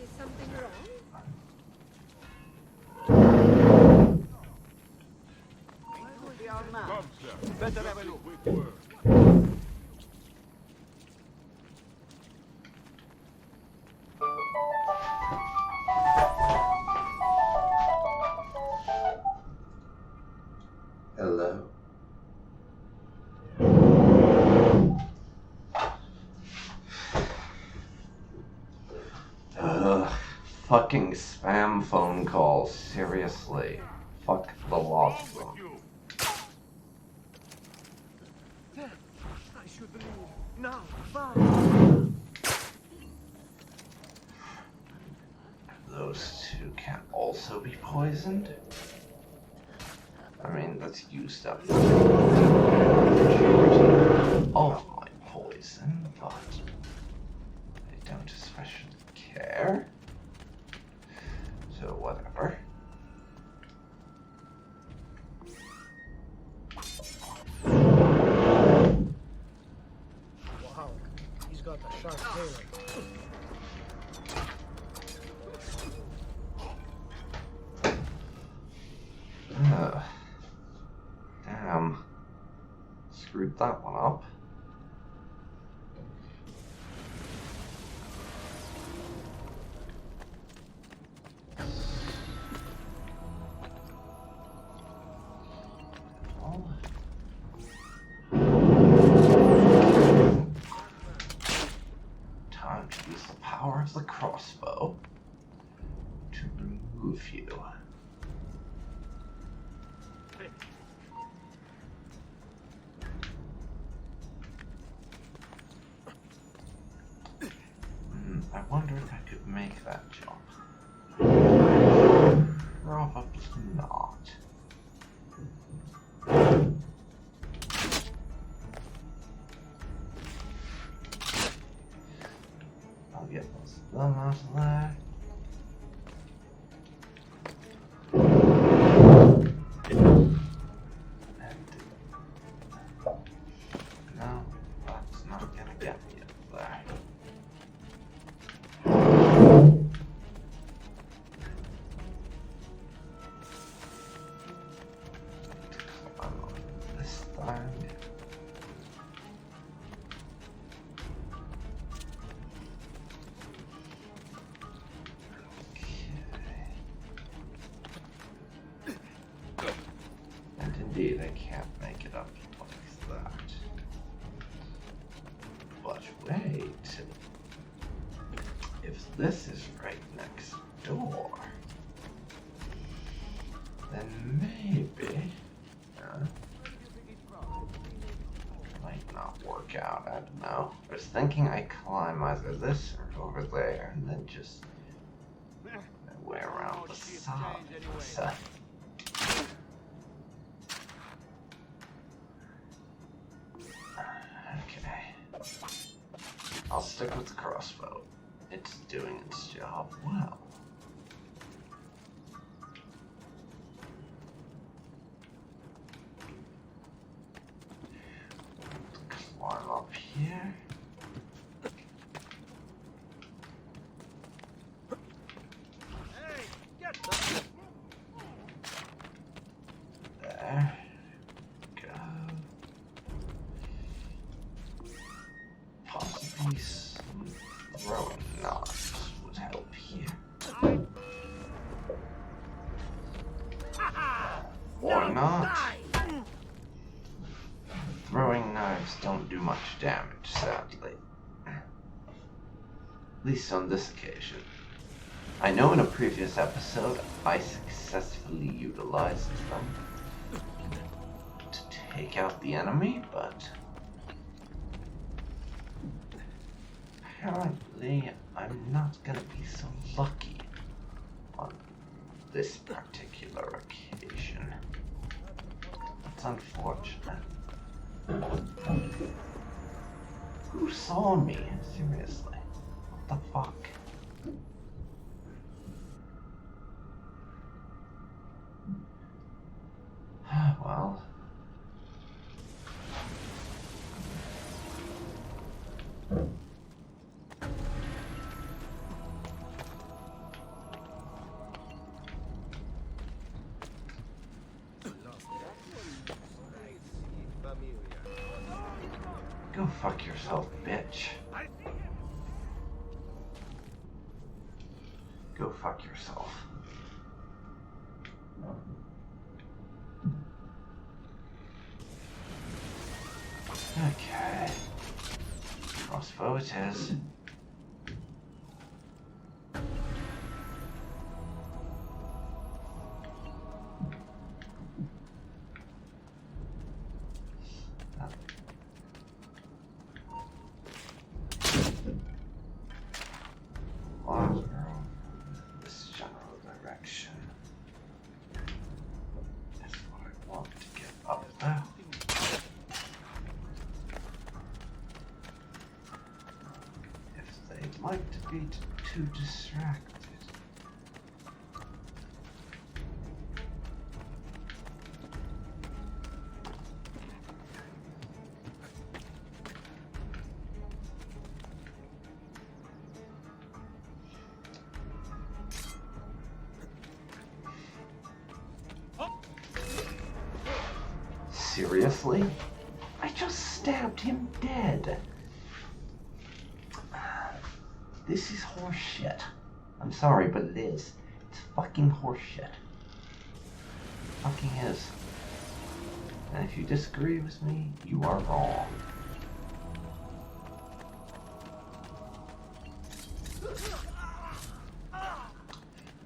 is something wrong? Better have a look. Hello. Fucking spam phone calls, seriously. Fuck the lot of them. I should leave now. Bye. Those two can also be poisoned? I mean, that's used up the majority of my poison, but I don't especially care. So whatever. Wow, he's got a sharp tail. Damn. Screwed that one up. Time to use the power of the crossbow to remove you. I wonder if I could make that jump. Probably not. I'll get most of them out of there. No, that's not gonna get me up there. This time. Okay. And indeed, I can't make it up like that. But wait. If this is right next door, then maybe might not work out. I don't know. I was thinking I climb either this or over there, and then just my way around the side. So, okay, I'll stick with the crossbow. It's doing its job well. Climb up here. Hey, get that. There. Go. Possibly some throwing knives would help here. Or not. Throwing knives don't do much damage, sadly. At least on this occasion. I know in a previous episode I successfully utilized them to take out the enemy, but apparently I'm not gonna be so lucky on this particular occasion. That's unfortunate. Who saw me? Seriously. What the fuck? Well. Go fuck yourself, bitch. Go fuck yourself. Okay. Crossbow it is. This general direction is what I want to get up there. If they'd like to be too distracted. Seriously? I just stabbed him dead. This is horseshit. I'm sorry, but it is. It's fucking horseshit. Fucking is. And if you disagree with me, you are wrong.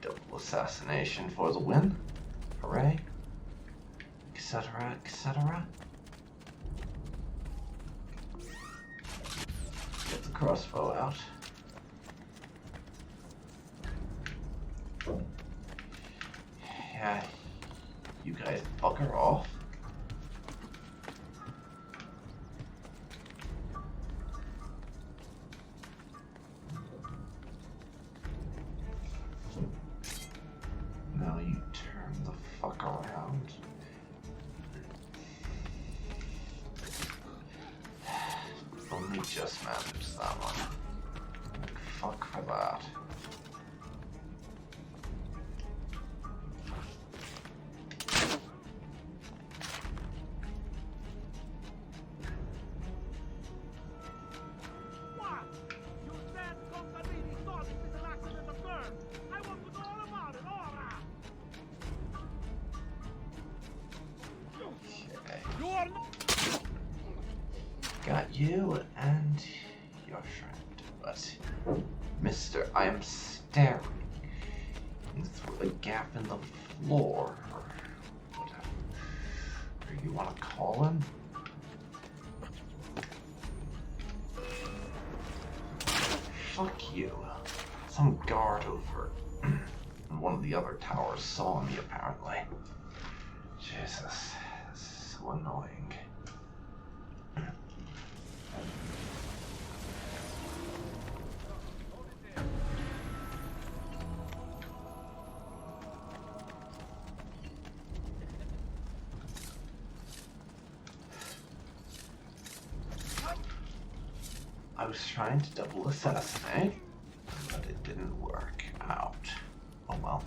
Double assassination for the win. Hooray. Etc., etc. Get the crossbow out. Yeah, you guys bugger off. Now you turn the fuck around. Only just managed that one. Like, fuck for that. What? You said Contarini saw this little accident occur. I want to know all about it, ora! Okay. You are Got you and your friend, but Mister, I am staring through a gap in the floor, or whatever you want to call him. Fuck you. Some guard over in one of the other towers saw me, apparently. Jesus, this is so annoying. I was trying to double assassinate, but it didn't work out. Oh well.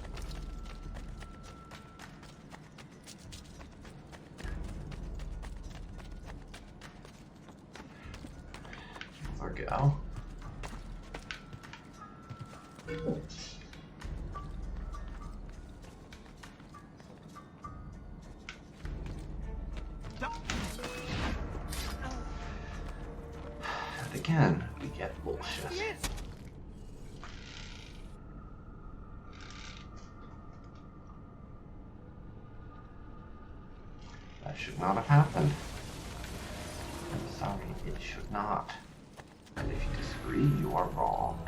There we go. And again, we get bullshit. That should not have happened. I'm sorry, it should not. And if you disagree, you are wrong.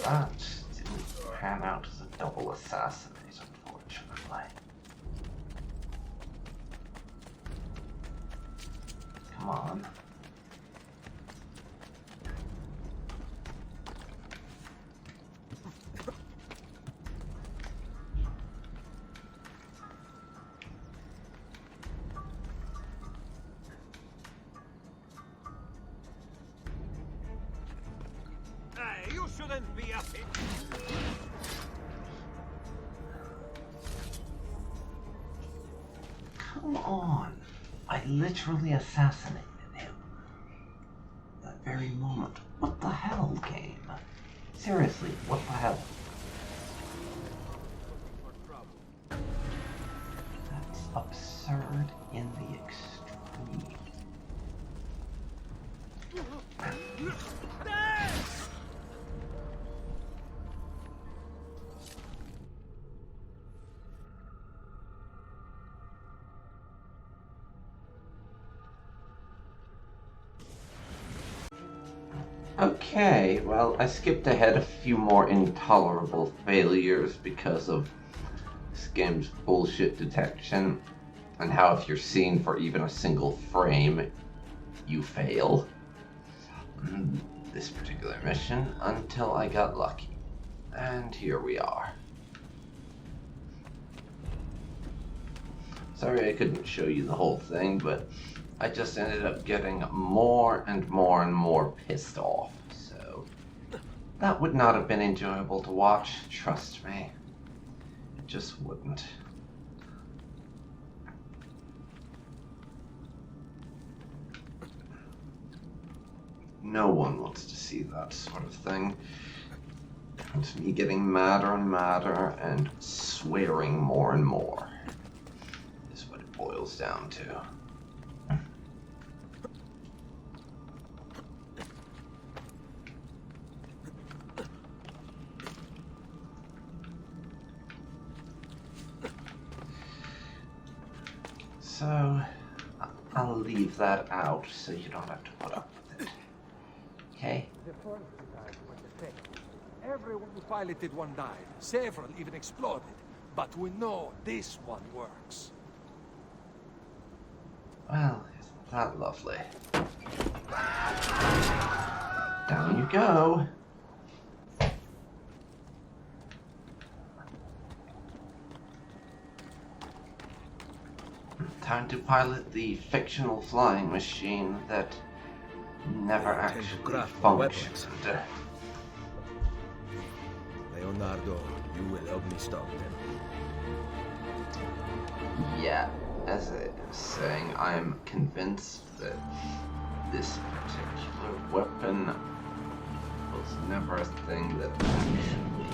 That didn't pan out as a double assassinate, unfortunately. Come on. Hey, you shouldn't be up here. Come on. I literally assassinated him. That very moment. What the hell, game? Seriously, what the hell? That's absurd in the extreme. Okay, well, I skipped ahead a few more intolerable failures because of this game's bullshit detection, and how if you're seen for even a single frame, you fail. This particular mission, until I got lucky. And here we are. Sorry I couldn't show you the whole thing, but I just ended up getting more and more and more pissed off, so that would not have been enjoyable to watch, trust me. It just wouldn't. No one wants to see that sort of thing. It's me getting madder and madder and swearing more and more is what it boils down to. So, I'll leave that out so you don't have to put up with it. Okay? The first dive was a fail. Everyone who piloted one died. Several even exploded. But we know this one works. Well, isn't that lovely? Down you go. Time to pilot the fictional flying machine that never actually functioned. Leonardo, you will help me stop them. Yeah, as I was saying, I'm convinced that this particular weapon was never a thing that actually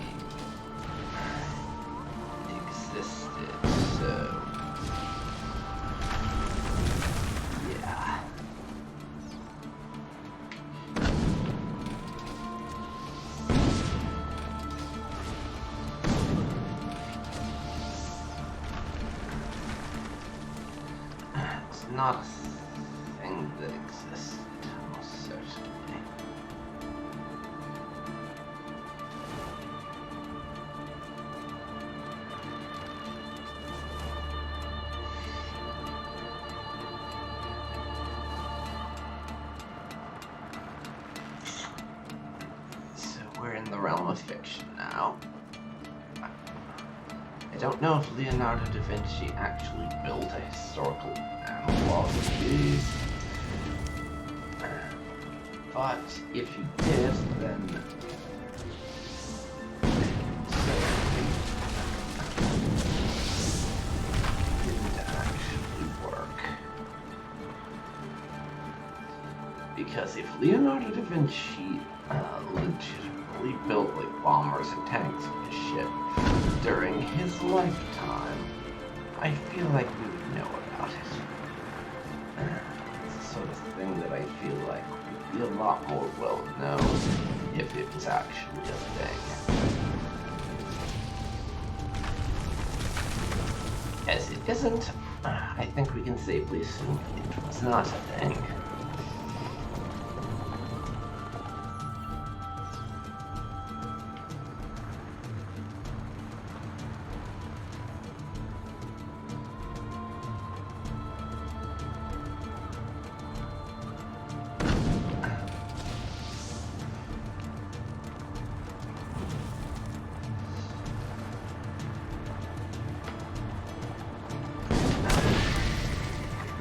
existed, so yeah. It's not a thing that existed, most certainly. So we're in the realm of fiction now. I don't know if Leonardo da Vinci actually built a historical analog of these, but if you did, then it didn't actually work. Because if Leonardo da Vinci legitimately built like bombers and tanks and shit during his lifetime, I feel like we would know about it. It's the sort of thing that I feel like would be a lot more well known if it was actually a thing. As it isn't, I think we can safely assume it was not a thing.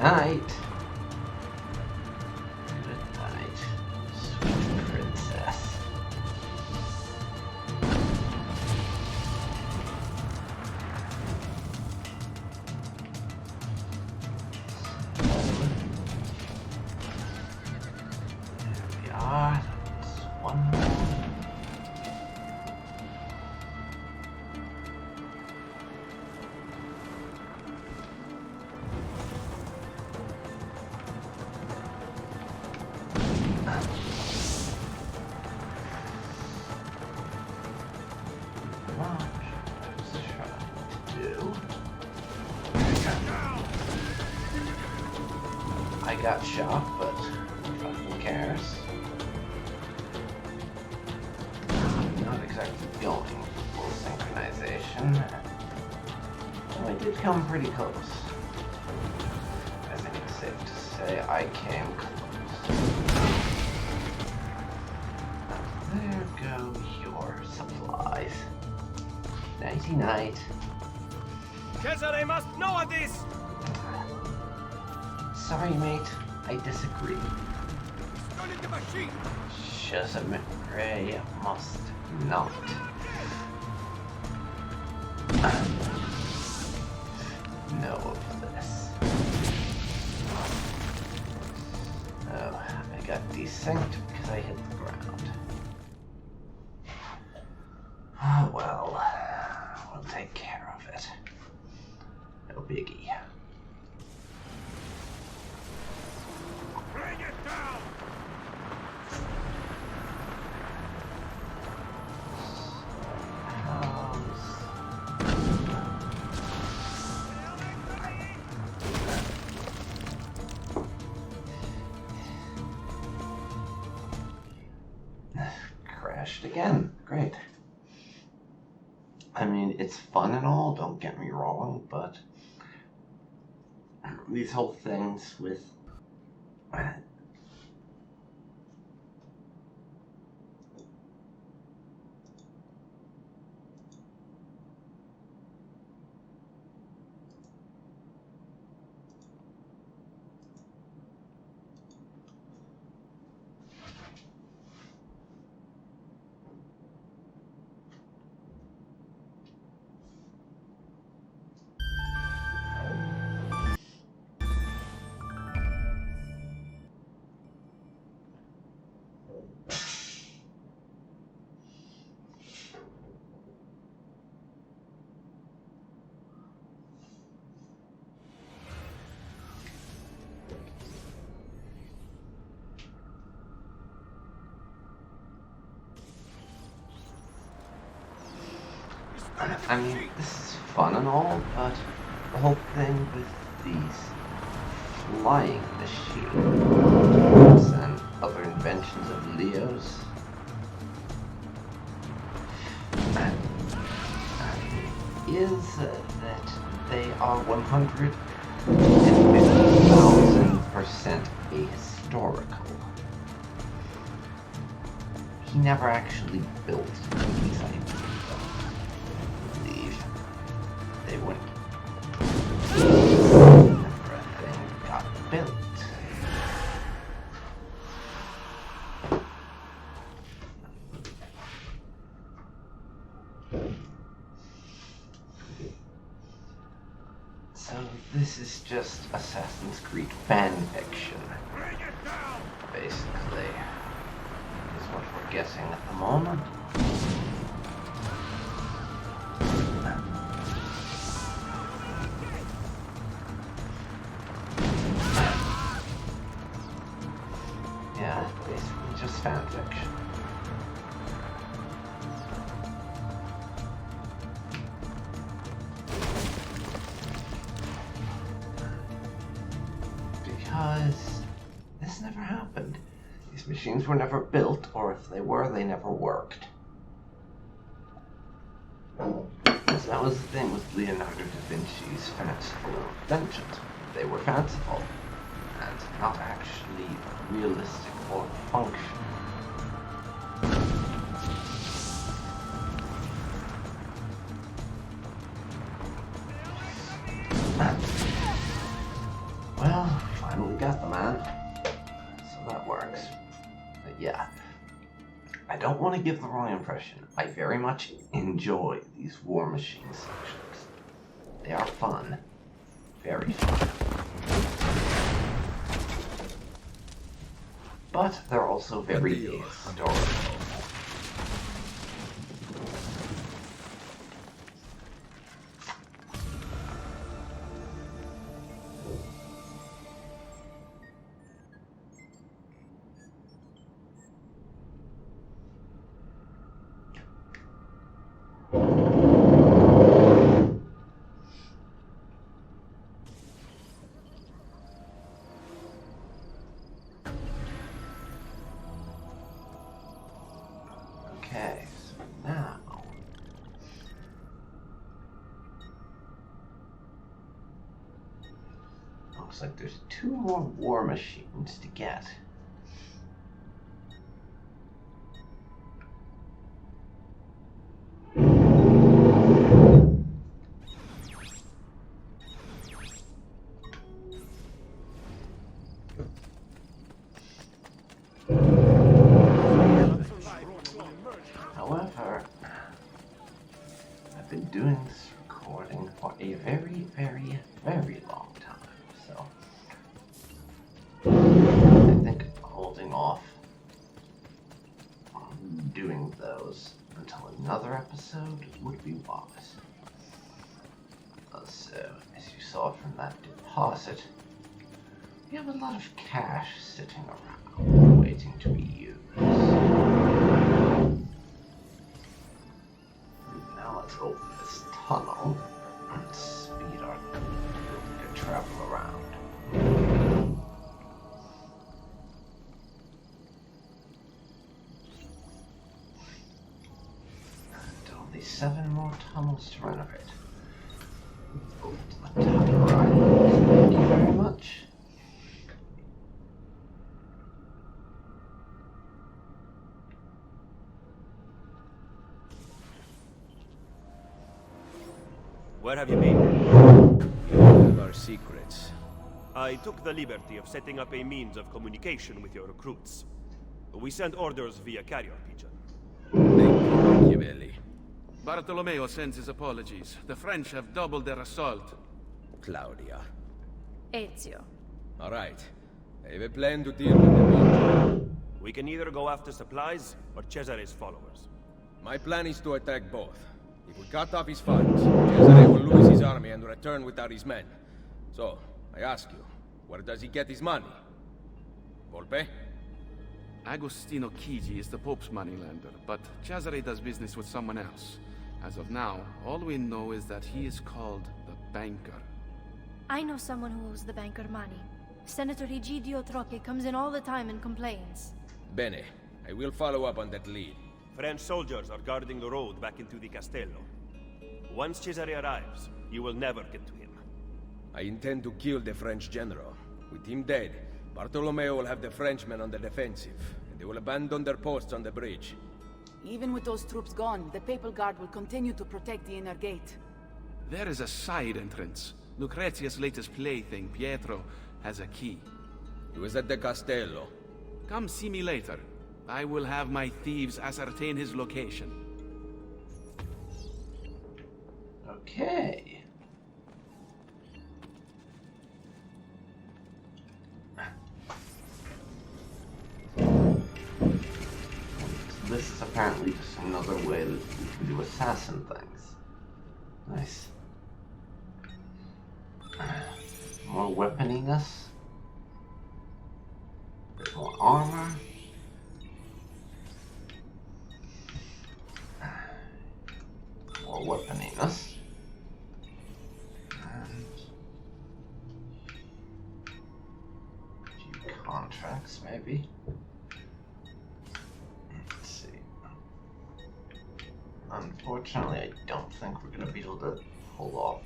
night. Good night, sweet princess. There we are. That's one more. I got shot, but who cares? Not exactly going full synchronization. Oh, I did come pretty close. I think it's safe to say I came close. There go your supplies. Nighty night. Cesare must know of this! Sorry, mate. I disagree. Stolen the machine! Cesare must not know of this. Oh, I got desynced because I hit the ground. Oh well, we'll take care of it. No biggie. Bring it down! Crashed again. Great. I mean, it's fun and all, don't get me wrong, but these whole things with I mean, this is fun and all, but the whole thing with these flying machines and other inventions of Leo's is that they are 150,000% ahistorical. He never actually built these ideas. They wouldn't. Everything got built. So this is just Assassin's Creed fan fiction. Bring it down! Basically, is what we're guessing at the moment. Yeah, basically just fan fiction. Because this never happened. These machines were never built, or if they were, they never worked. So that was the thing with Leonardo da Vinci's fanciful inventions. They were fanciful, and not actually realistic or functional. Well, finally got the man. So that works. But yeah, I don't want to give the wrong impression. I very much enjoy these War Machine sections. They are fun. Very fun. But they're also very historical. Okay, so now looks like there's 2 more War Machines to get. However, I've been doing this recording for a very, very, very long time, so I think holding off on doing those until another episode would be wise. So, as you saw from that deposit, we have a lot of cash sitting around, waiting to be used. Now let's open this tunnel and speed our travel around. And only 7 more tunnels to renovate. Go to the top right. Thank you very much. Where have you been? We have our secrets. I took the liberty of setting up a means of communication with your recruits. We sent orders via carrier pigeon. Thank you, Machiavelli. Bartolomeo sends his apologies. The French have doubled their assault. Claudia. Ezio. All right. I have a plan to deal with the Borgia. We can either go after supplies or Cesare's followers. My plan is to attack both. If we cut off his funds, Cesare will lose his army and return without his men. So, I ask you, where does he get his money? Volpe? Agostino Chigi is the Pope's moneylender, but Cesare does business with someone else. As of now, all we know is that he is called the Banker. I know someone who owes the banker money. Senator Egidio Troche comes in all the time and complains. Bene. I will follow up on that lead. French soldiers are guarding the road back into the Castello. Once Cesare arrives, you will never get to him. I intend to kill the French general. With him dead, Bartolomeo will have the Frenchmen on the defensive, and they will abandon their posts on the bridge. Even with those troops gone, the Papal Guard will continue to protect the inner gate. There is a side entrance. Lucrezia's latest plaything, Pietro, has a key. He was at the Castello. Come see me later. I will have my thieves ascertain his location. Okay. This is apparently just another way that we can do assassin things. Nice. More weaponiness. A bit more armor. More weaponiness. And a few contracts, maybe. Let's see. Unfortunately, I don't think we're going to be able to pull off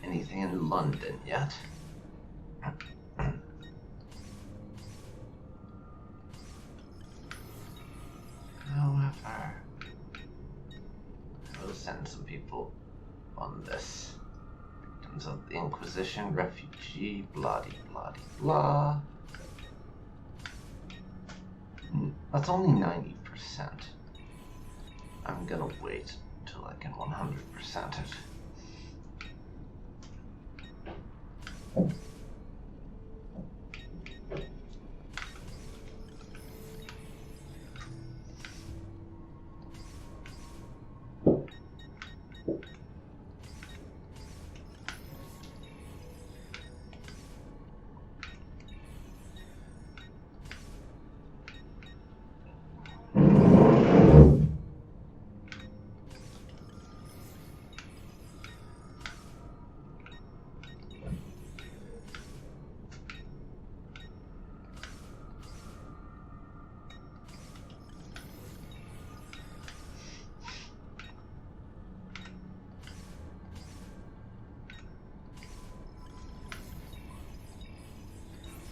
anything in London yet. However, I will send some people on this. Victims of the Inquisition, refugee, blah-de-blah-de blah. That's only 90%. I'm gonna wait until I can 100% it.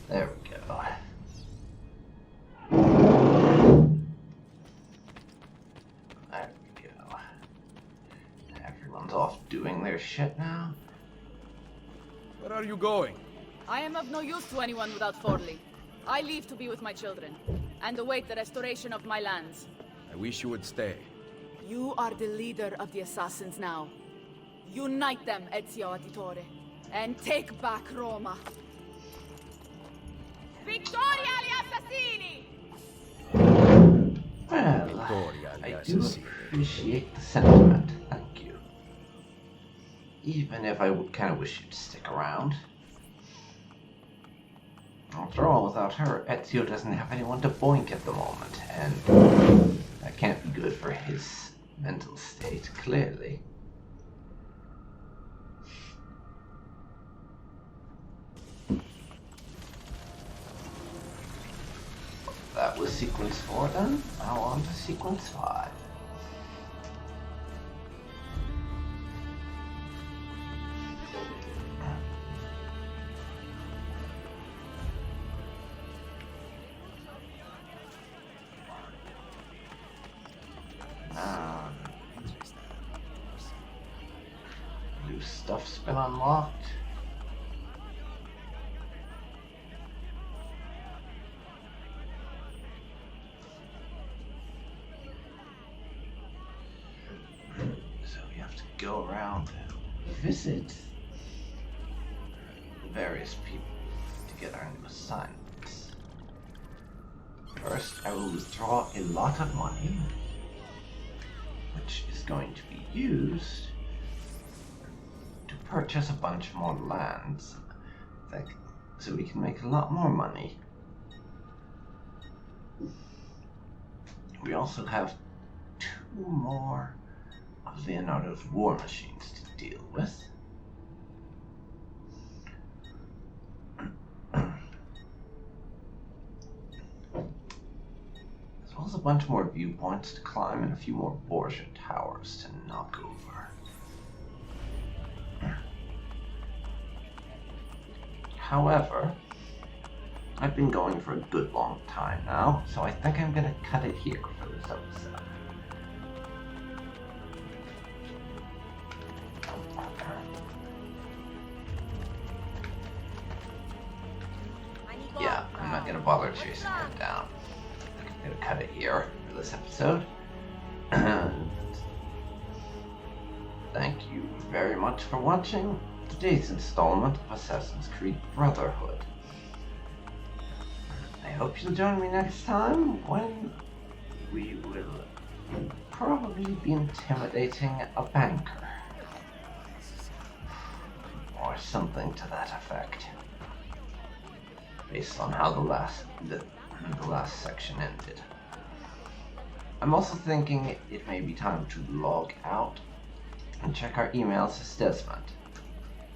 There we go. There we go. Everyone's off doing their shit now. Where are you going? I am of no use to anyone without Forley. I leave to be with my children, and await the restoration of my lands. I wish you would stay. You are the leader of the assassins now. Unite them, Ezio Auditore, and take back Roma. Vittoria agli assassini! Well, I do appreciate the sentiment, thank you. Even if I would kind of wish you'd stick around. After all, without her, Ezio doesn't have anyone to boink at the moment, and that can't be good for his mental state, clearly. That was sequence 4 then. Now on to sequence 5. New stuff's been unlocked. Go around and visit various people to get our new assignments. First, I will withdraw a lot of money, which is going to be used to purchase a bunch more lands, so we can make a lot more money. We also have 2 more of Leonardo's war machines to deal with. As well as a bunch more viewpoints to climb and a few more Borgia towers to knock over. However, I've been going for a good long time now, so I think I'm gonna cut it here for this episode. Yeah, I'm not gonna bother chasing him down. I'm gonna cut it here for this episode. And thank you very much for watching today's installment of Assassin's Creed Brotherhood. I hope you'll join me next time when we will probably be intimidating a banker. Or something to that effect. Based on how the last section ended. I'm also thinking it may be time to log out and check our emails as Desmond,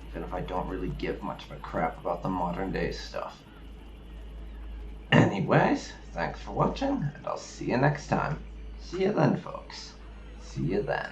even if I don't really give much of a crap about the modern day stuff. Anyways, thanks for watching, and I'll see you next time. See you then, folks. See you then.